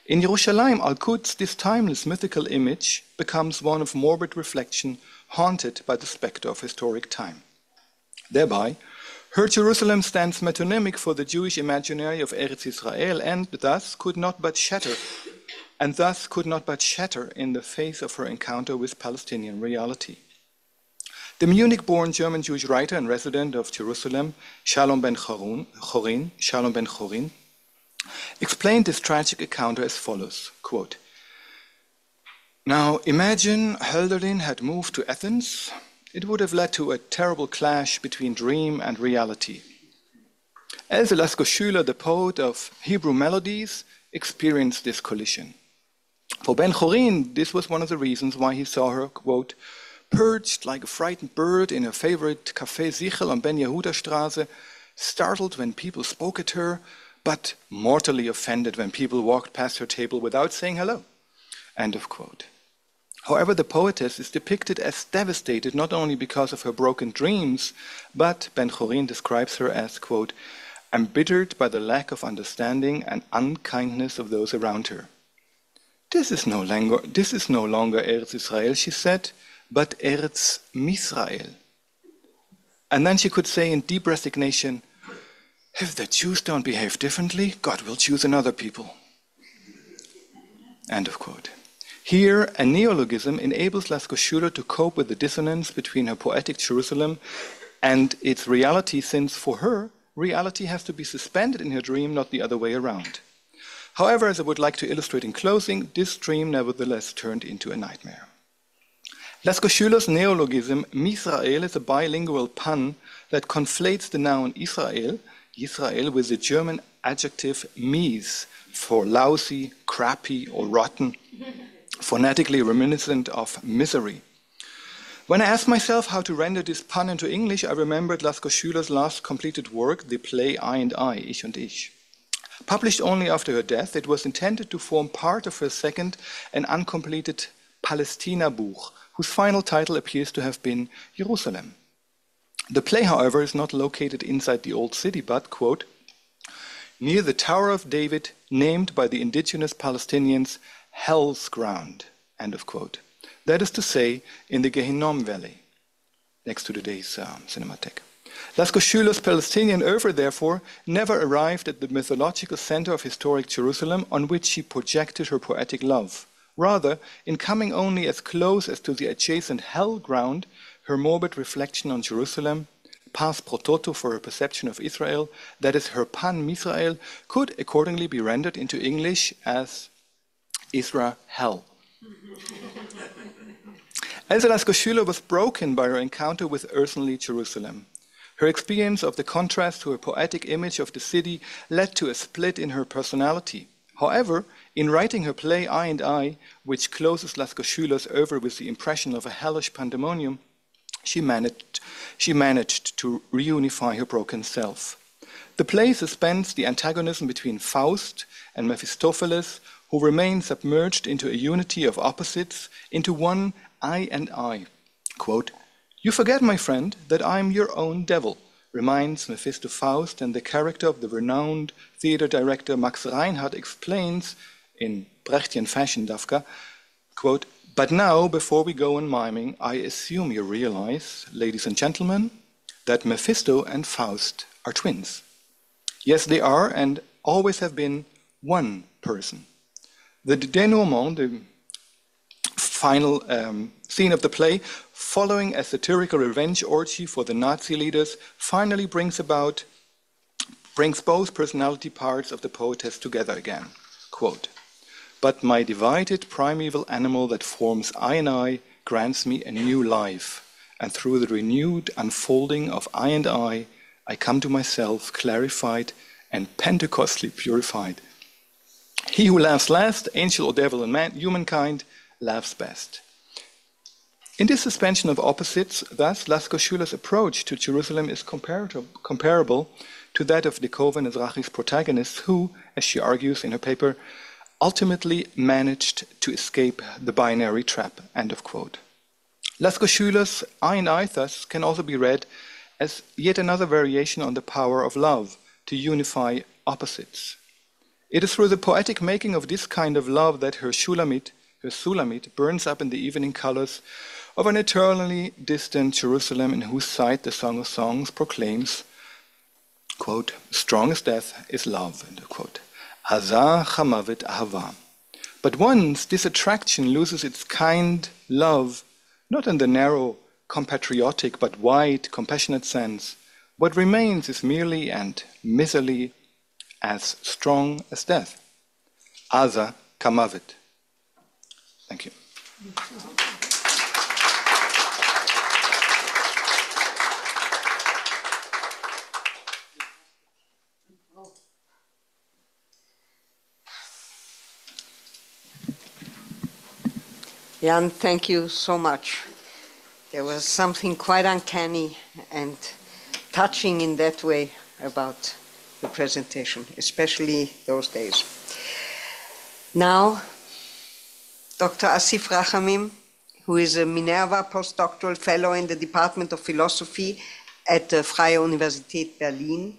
Speaker 6: In Yerushalayim al-Quds, this timeless mythical image becomes one of morbid reflection, haunted by the specter of historic time. Thereby, her Jerusalem stands metonymic for the Jewish imaginary of Eretz Israel and thus could not but shatter in the face of her encounter with Palestinian reality. The Munich-born German Jewish writer and resident of Jerusalem, Shalom ben Chorin, explained this tragic encounter as follows, quote, now imagine Hölderlin had moved to Athens. It would have led to a terrible clash between dream and reality. Else Lasker-Schüler, the poet of Hebrew melodies, experienced this collision. For Ben Chorin, this was one of the reasons why he saw her, quote, perched like a frightened bird in her favorite Café Zichel on Ben Yehuda Straße, startled when people spoke at her, but mortally offended when people walked past her table without saying hello. End of quote. However, the poetess is depicted as devastated not only because of her broken dreams, but Ben Chorin describes her as, quote, embittered by the lack of understanding and unkindness of those around her. This is no longer Eretz Israel, she said, but Eretz Misrael. And then she could say in deep resignation, if the Jews don't behave differently, God will choose another people. End of quote. Here, a neologism enables Lasker-Schüler to cope with the dissonance between her poetic Jerusalem and its reality, since for her, reality has to be suspended in her dream, not the other way around. However, as I would like to illustrate in closing, this dream nevertheless turned into a nightmare. Lasker-Schüler's neologism, Misrael, is a bilingual pun that conflates the noun Israel, with the German adjective mies, for lousy, crappy, or rotten, phonetically reminiscent of misery. When I asked myself how to render this pun into English, I remembered Lasker-Schüler's last completed work, the play I and I, Ich und Ich. Published only after her death, it was intended to form part of her second and uncompleted Palästina Buch, whose final title appears to have been Jerusalem. The play, however, is not located inside the old city, but, quote, near the Tower of David, named by the indigenous Palestinians Hell's Ground, end of quote. That is to say, in the Gehinnom Valley, next to today's Cinematheque. Lasker-Schüler's Palestinian oeuvre, therefore, never arrived at the mythological center of historic Jerusalem on which she projected her poetic love. Rather, in coming only as close as to the adjacent hell ground, her morbid reflection on Jerusalem, pas pro toto for her perception of Israel, that is, her pan Misrael, could accordingly be rendered into English as Isra Hell. Else Lasker-Schüler was broken by her encounter with earthly Jerusalem. Her experience of the contrast to her poetic image of the city led to a split in her personality. However, in writing her play I and I, which closes Lasker-Schüler's oeuvre with the impression of a hellish pandemonium, she managed to reunify her broken self. The play suspends the antagonism between Faust and Mephistopheles, who remain submerged into a unity of opposites, into one I and I. Quote, "You forget, my friend, that I am your own devil," reminds Mephisto Faust, and the character of the renowned theater director Max Reinhardt explains, in Brechtian fashion, Dafka, quote, "But now, before we go on miming, I assume you realize, ladies and gentlemen, that Mephisto and Faust are twins. Yes, they are, and always have been one person." The denouement, the final scene of the play, following a satirical revenge orgy for the Nazi leaders, finally brings both personality parts of the poetess together again. Quote, "But my divided primeval animal that forms I and I grants me a new life, and through the renewed unfolding of I and I come to myself clarified and Pentecostally purified. He who laughs last, angel or devil and man, humankind, laughs best." In this suspension of opposites, thus, Lasker-Schüler's approach to Jerusalem is comparable to that of Dekova and Ezrachi's protagonists, who, as she argues in her paper, ultimately managed to escape the binary trap. End of quote. Lasker-Schüler's I and I, thus, can also be read as yet another variation on the power of love to unify opposites. It is through the poetic making of this kind of love that her Sulamit burns up in the evening colors of an eternally distant Jerusalem, in whose sight the Song of Songs proclaims, quote, "Strong as death is love," end quote. Hazah chamavet ahava. But once this attraction loses its kind love, not in the narrow, compatriotic, but wide, compassionate sense, what remains is merely and miserly as strong as death. Hazah chamavet. Thank you.
Speaker 1: Jan, thank you so much. There was something quite uncanny and touching in that way about the presentation, especially those days. Now, Dr. Asif Rachamim, who is a Minerva postdoctoral fellow in the Department of Philosophy at the Freie Universität Berlin.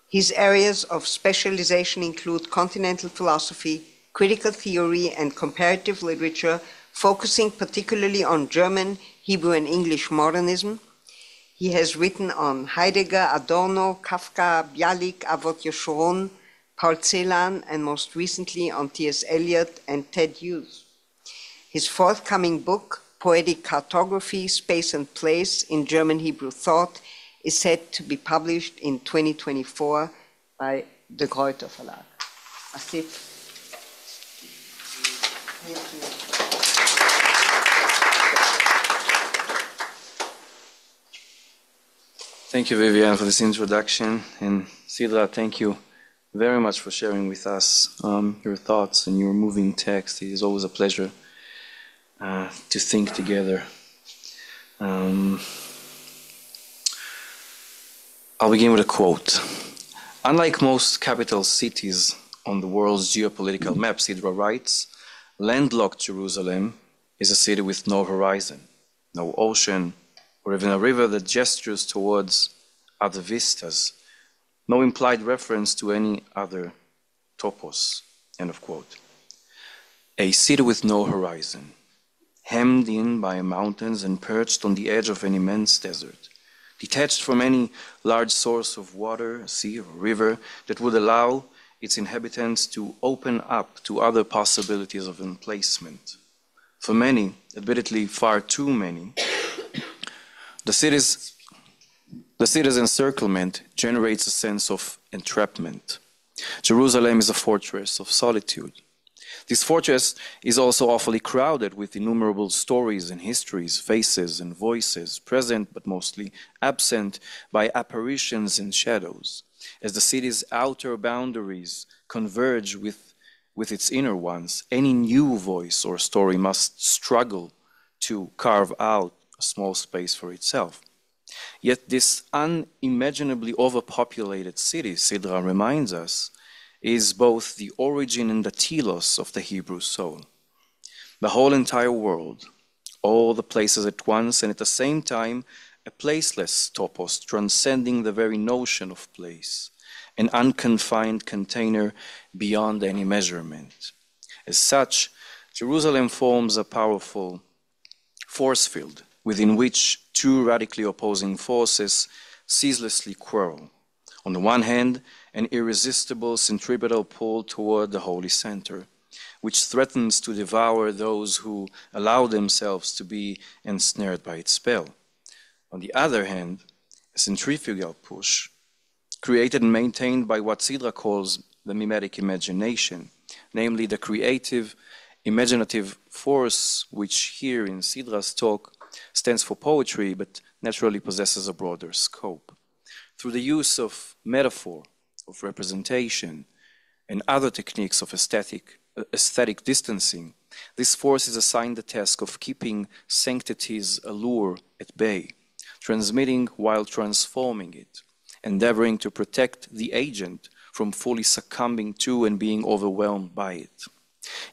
Speaker 1: His areas of specialization include continental philosophy, critical theory, and comparative literature, focusing particularly on German, Hebrew, and English modernism. He has written on Heidegger, Adorno, Kafka, Bialik, Avot Yeshurun, Paul Celan, and most recently on T.S. Eliot and Ted Hughes. His forthcoming book, Poetic Cartography, Space and Place in German Hebrew Thought, is set to be published in 2024 by the Greuter Verlag. Asif.
Speaker 7: Thank you, Vivian, for this introduction. And Sidra, thank you very much for sharing with us your thoughts and your moving text. It is always a pleasure to think together. I'll begin with a quote. Unlike most capital cities on the world's geopolitical map, Sidra writes, landlocked Jerusalem is a city with no horizon, no ocean, or even a river that gestures towards other vistas, no implied reference to any other topos, end of quote. A city with no horizon, hemmed in by mountains and perched on the edge of an immense desert, detached from any large source of water, sea, or river that would allow its inhabitants to open up to other possibilities of emplacement. For many, admittedly far too many, the city's encirclement generates a sense of entrapment. Jerusalem is a fortress of solitude. This fortress is also awfully crowded with innumerable stories and histories, faces and voices, present but mostly absent by apparitions and shadows. As the city's outer boundaries converge with with its inner ones, any new voice or story must struggle to carve out a small space for itself. Yet this unimaginably overpopulated city, Sidra reminds us, is both the origin and the telos of the Hebrew soul. The whole entire world, all the places at once, and at the same time, a placeless topos transcending the very notion of place, an unconfined container beyond any measurement. As such, Jerusalem forms a powerful force field within which two radically opposing forces ceaselessly quarrel. On the one hand, an irresistible centripetal pull toward the holy center, which threatens to devour those who allow themselves to be ensnared by its spell. On the other hand, a centrifugal push, created and maintained by what Sidra calls the mimetic imagination, namely the creative, imaginative force which here in Sidra's talk stands for poetry, but naturally possesses a broader scope. Through the use of metaphor, of representation, and other techniques of aesthetic distancing, this force is assigned the task of keeping sanctity's allure at bay, transmitting while transforming it, endeavoring to protect the agent from fully succumbing to and being overwhelmed by it.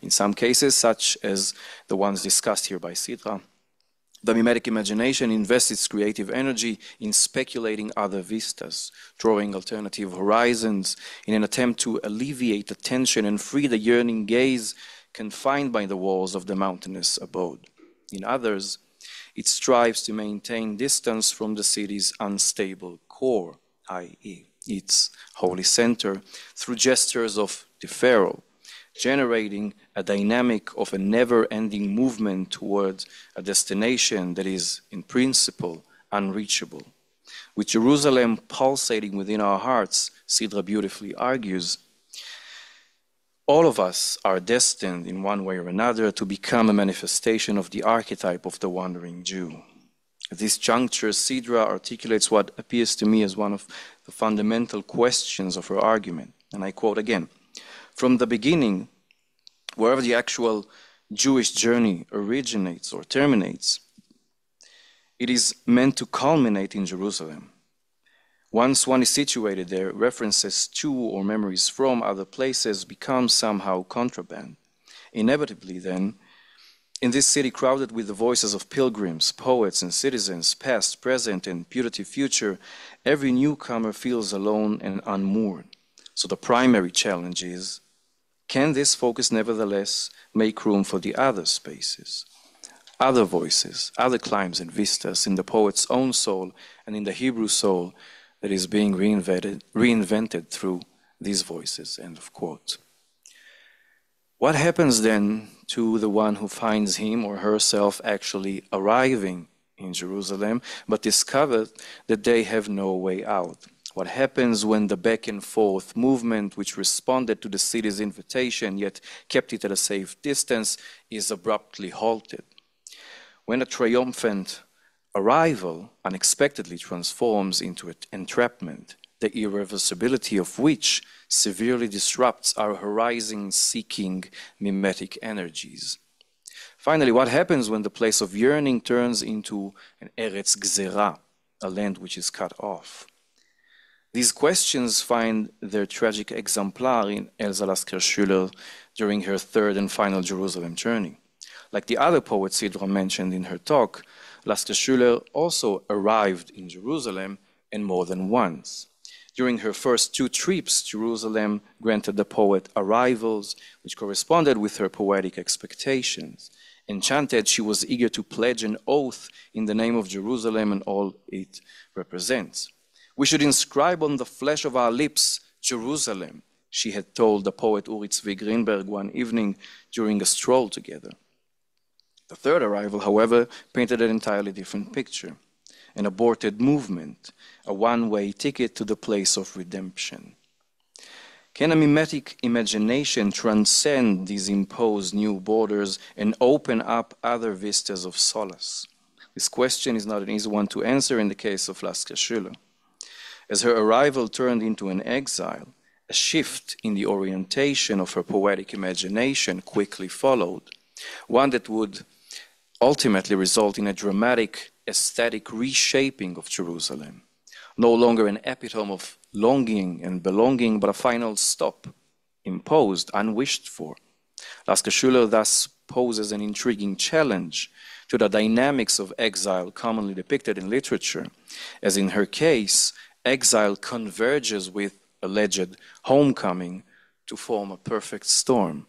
Speaker 7: In some cases, such as the ones discussed here by Sidra, the mimetic imagination invests its creative energy in speculating other vistas, drawing alternative horizons in an attempt to alleviate the tension and free the yearning gaze confined by the walls of the mountainous abode. In others, it strives to maintain distance from the city's unstable core, i.e., its holy center, through gestures of deferral, generating a dynamic of a never-ending movement towards a destination that is, in principle, unreachable. With Jerusalem pulsating within our hearts, Sidra beautifully argues, all of us are destined in one way or another to become a manifestation of the archetype of the wandering Jew. At this juncture, Sidra articulates what appears to me as one of the fundamental questions of her argument, and I quote again, "From the beginning, wherever the actual Jewish journey originates or terminates, it is meant to culminate in Jerusalem. Once one is situated there, references to or memories from other places become somehow contraband. Inevitably, then, in this city crowded with the voices of pilgrims, poets, and citizens, past, present, and putative future, every newcomer feels alone and unmoored. So the primary challenge is, can this focus nevertheless make room for the other spaces, other voices, other climes and vistas in the poet's own soul and in the Hebrew soul that is being reinvented through these voices?" End of quote. What happens then to the one who finds him or herself actually arriving in Jerusalem, but discovers that they have no way out? What happens when the back and forth movement, which responded to the city's invitation yet kept it at a safe distance, is abruptly halted? When a triumphant arrival unexpectedly transforms into an entrapment, the irreversibility of which severely disrupts our horizon-seeking mimetic energies. Finally, what happens when the place of yearning turns into an Eretz Gzera, a land which is cut off? These questions find their tragic exemplar in Elsa Lasker-Schüler during her third and final Jerusalem journey. Like the other poet Sidra mentioned in her talk, Lasker-Schüler also arrived in Jerusalem, and more than once. During her first two trips, Jerusalem granted the poet arrivals which corresponded with her poetic expectations. Enchanted, she was eager to pledge an oath in the name of Jerusalem and all it represents. "We should inscribe on the flesh of our lips, Jerusalem," she had told the poet Uri Tzvi Greenberg one evening during a stroll together. The third arrival, however, painted an entirely different picture, an aborted movement, a one-way ticket to the place of redemption. Can a mimetic imagination transcend these imposed new borders and open up other vistas of solace? This question is not an easy one to answer in the case of Lasker-Schüler. As her arrival turned into an exile, A shift in the orientation of her poetic imagination quickly followed, one that would ultimately result in a dramatic aesthetic reshaping of Jerusalem, no longer an epitome of longing and belonging, but a final stop, imposed, unwished for. Lasker-Schüler thus poses an intriguing challenge to the dynamics of exile commonly depicted in literature, as in her case, exile converges with alleged homecoming to form a perfect storm.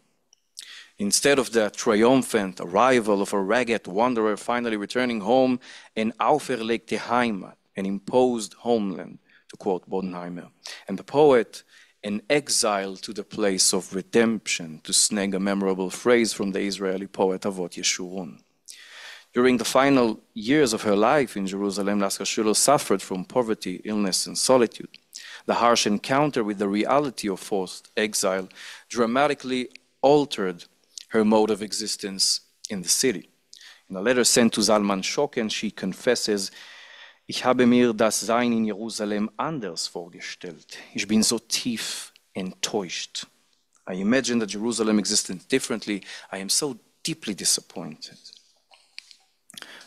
Speaker 7: Instead of the triumphant arrival of a ragged wanderer finally returning home, an auferlegte Heimat, an imposed homeland, to quote Bodenheimer, and the poet, an exile to the place of redemption, to snag a memorable phrase from the Israeli poet Avot Yeshurun. During the final years of her life in Jerusalem, Lasker-Schüler suffered from poverty, illness, and solitude. The harsh encounter with the reality of forced exile dramatically altered her mode of existence in the city. In a letter sent to Zalman Schocken, she confesses, Ich habe mir das Sein in Jerusalem anders vorgestellt. Ich bin so tief enttäuscht. I imagine that Jerusalem existed differently. I am so deeply disappointed.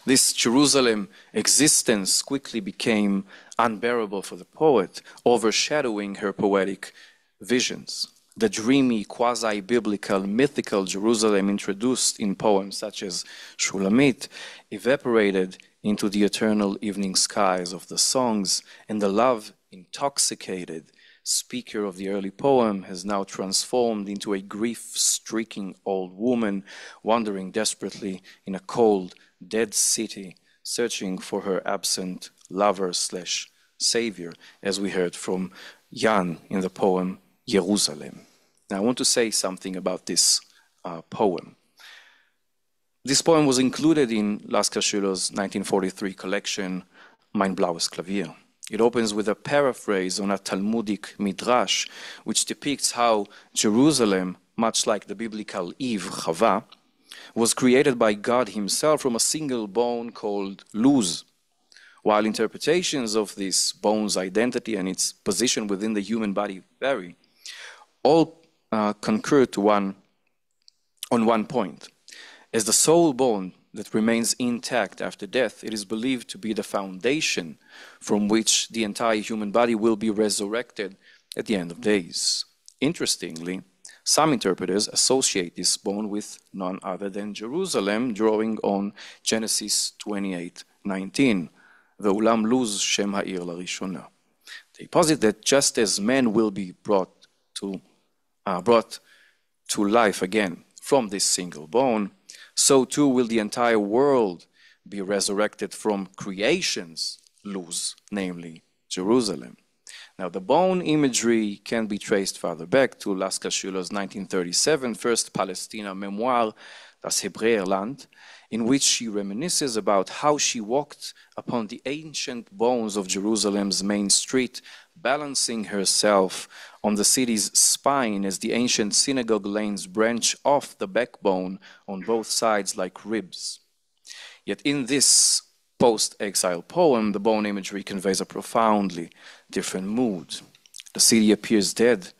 Speaker 7: This Jerusalem existence quickly became unbearable for the poet, overshadowing her poetic visions. The dreamy, quasi-biblical, mythical Jerusalem introduced in poems such as Shulamit evaporated into the eternal evening skies of the songs, and the love-intoxicated speaker of the early poem has now transformed into a grief-stricken old woman wandering desperately in a cold, dead city, searching for her absent lover/savior, as we heard from Jan in the poem Jerusalem. Now, I want to say something about this poem. This poem was included in Lasker-Schüler's 1943 collection, Mein Blaues Klavier. It opens with a paraphrase on a Talmudic midrash, which depicts how Jerusalem, much like the biblical Eve, Chava, was created by God himself from a single bone called Luz. While interpretations of this bone's identity and its position within the human body vary, all concur on one point. As the sole bone that remains intact after death, it is believed to be the foundation from which the entire human body will be resurrected at the end of days. Interestingly, some interpreters associate this bone with none other than Jerusalem, drawing on Genesis 28:19, Ve'ulam luz shem ha'ir larishona. They posit that just as men will be brought to life again from this single bone, so too will the entire world be resurrected from creation's luz, namely Jerusalem. Now, the bone imagery can be traced farther back to Lasker-Schüler's 1937 first Palestina memoir, Das Hebräerland, in which she reminisces about how she walked upon the ancient bones of Jerusalem's main street, balancing herself on the city's spine as the ancient synagogue lanes branch off the backbone on both sides like ribs. Yet in this post-exile poem, the bone imagery conveys a profoundly different mood. The city appears dead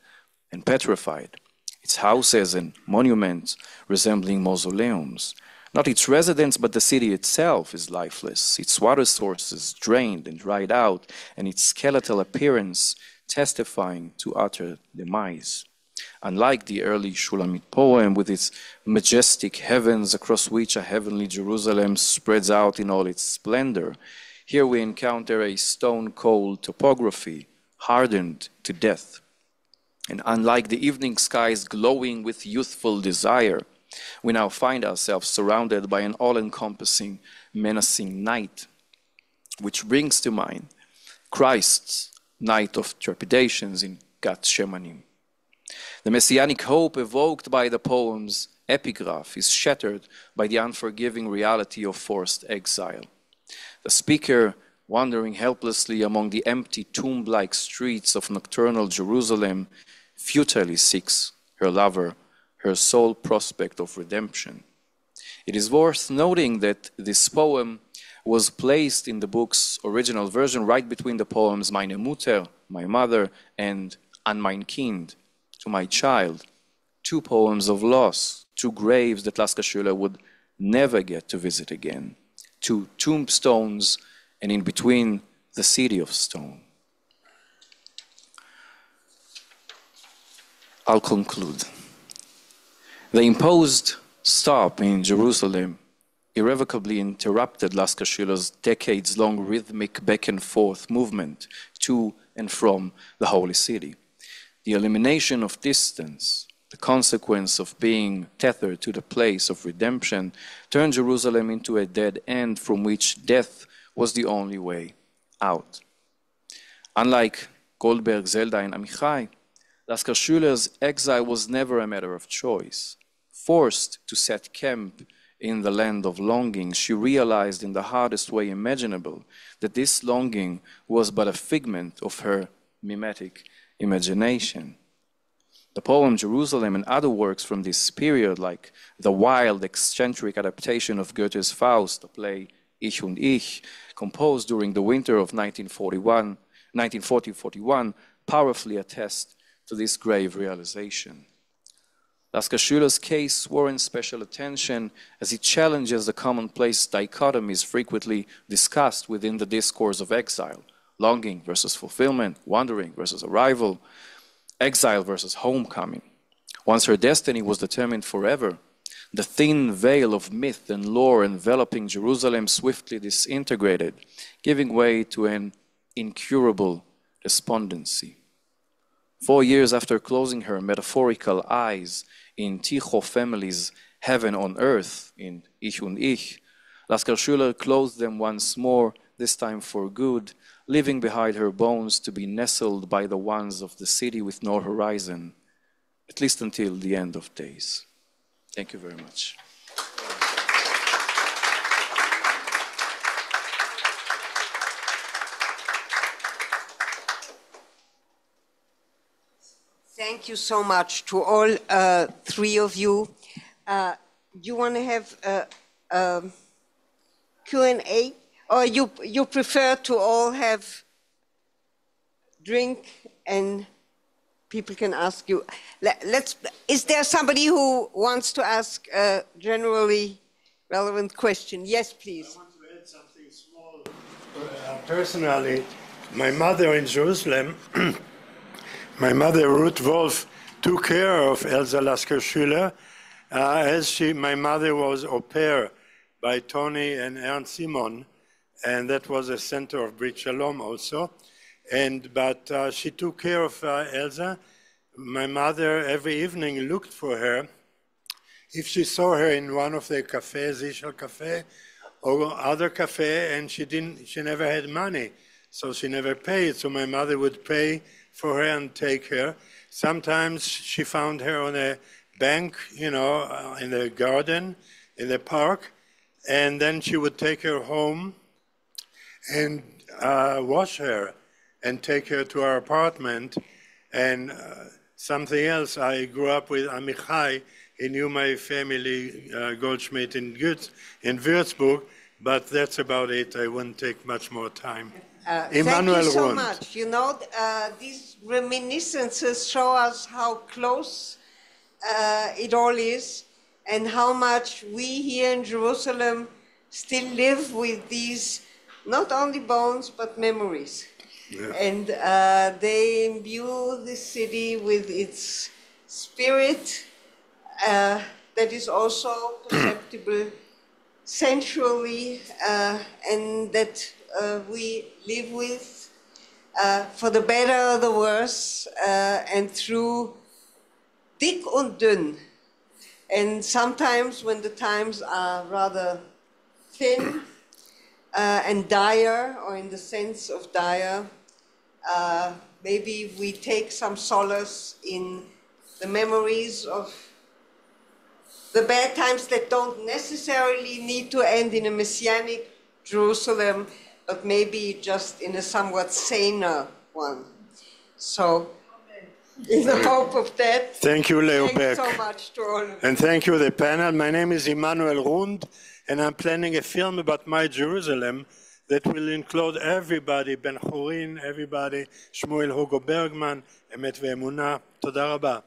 Speaker 7: and petrified, its houses and monuments resembling mausoleums. Not its residents, but the city itself is lifeless, its water sources drained and dried out, and its skeletal appearance testifying to utter demise. Unlike the early Shulamit poem, with its majestic heavens across which a heavenly Jerusalem spreads out in all its splendor, here we encounter a stone-cold topography, hardened to death. And unlike the evening skies glowing with youthful desire, we now find ourselves surrounded by an all-encompassing, menacing night, which brings to mind Christ's night of trepidations in Gat Shemanim. The messianic hope evoked by the poem's epigraph is shattered by the unforgiving reality of forced exile. The speaker, wandering helplessly among the empty tomb-like streets of nocturnal Jerusalem, futilely seeks her lover, her sole prospect of redemption. It is worth noting that this poem was placed in the book's original version right between the poems Meine Mutter, My Mother, and An mein Kind, to my child, 2 poems of loss, 2 graves that Lasker-Schüler would never get to visit again, 2 tombstones, and in between, the city of stone. I'll conclude. The imposed stop in Jerusalem irrevocably interrupted Lasker-Schüler's decades-long rhythmic back-and-forth movement to and from the Holy City. The elimination of distance, the consequence of being tethered to the place of redemption, turned Jerusalem into a dead end from which death was the only way out. Unlike Goldberg, Zelda, and Amichai, Lasker-Schüler's exile was never a matter of choice. Forced to set camp in the land of longing, she realized in the hardest way imaginable that this longing was but a figment of her mimetic imagination. The poem Jerusalem and other works from this period, like the wild, eccentric adaptation of Goethe's Faust, the play Ich und Ich, composed during the winter of 1940-41, powerfully attest to this grave realization. Lasker-Schüler's case warrants special attention as it challenges the commonplace dichotomies frequently discussed within the discourse of exile: longing versus fulfillment, wandering versus arrival, exile versus homecoming. Once her destiny was determined forever, the thin veil of myth and lore enveloping Jerusalem swiftly disintegrated, giving way to an incurable despondency. 4 years after closing her metaphorical eyes in Zichel family's heaven on earth, in Ich und Ich, Lasker-Schüler closed them once more, this time for good, leaving behind her bones to be nestled by the ones of the city with no horizon, at least until the end of days. Thank you very much.
Speaker 1: Thank you so much to all 3 of you. You want to have a Q&A? Or you prefer to all have drink and people can ask you? Is there somebody who wants to ask a generally relevant question? Yes, please.
Speaker 8: I want to add something small. Personally, my mother in Jerusalem, my mother, Ruth Wolf, took care of Elsa Lasker-Schüler my mother was au pair by Tony and Ernst Simon, and that was a center of Brit Shalom also. But she took care of Elsa. My mother every evening looked for her. If she saw her in one of the cafes, Zichel cafe or other cafe, and she never had money, so she never paid. So my mother would pay for her and take her. Sometimes she found her on a bank, in the garden, in the park, and then she would take her home and wash her and take her to our apartment. And something else, I grew up with Amichai. He knew my family, Goldschmidt in Würzburg, but that's about it. I wouldn't take much more time.
Speaker 1: Thank you so much. These reminiscences show us how close it all is and how much we here in Jerusalem still live with these, not only bones, but memories. Yeah. And they imbue the city with its spirit that is also perceptible sensually and that we live with for the better or the worse and through thick and dünn. And sometimes when the times are rather thin and dire, or in the sense of dire, maybe we take some solace in the memories of the bad times that don't necessarily need to end in a messianic Jerusalem, but maybe just in a somewhat saner one. So, in the hope of that,
Speaker 8: thank you, Leah.
Speaker 1: Thanks so much to all of you.
Speaker 8: And thank you, the panel. My name is Immanuel Rund, and I'm planning a film about my Jerusalem that will include everybody, Ben Chorin, everybody, Shmuel Hugo Bergman, Emet Ve'emunah. תודה רבה.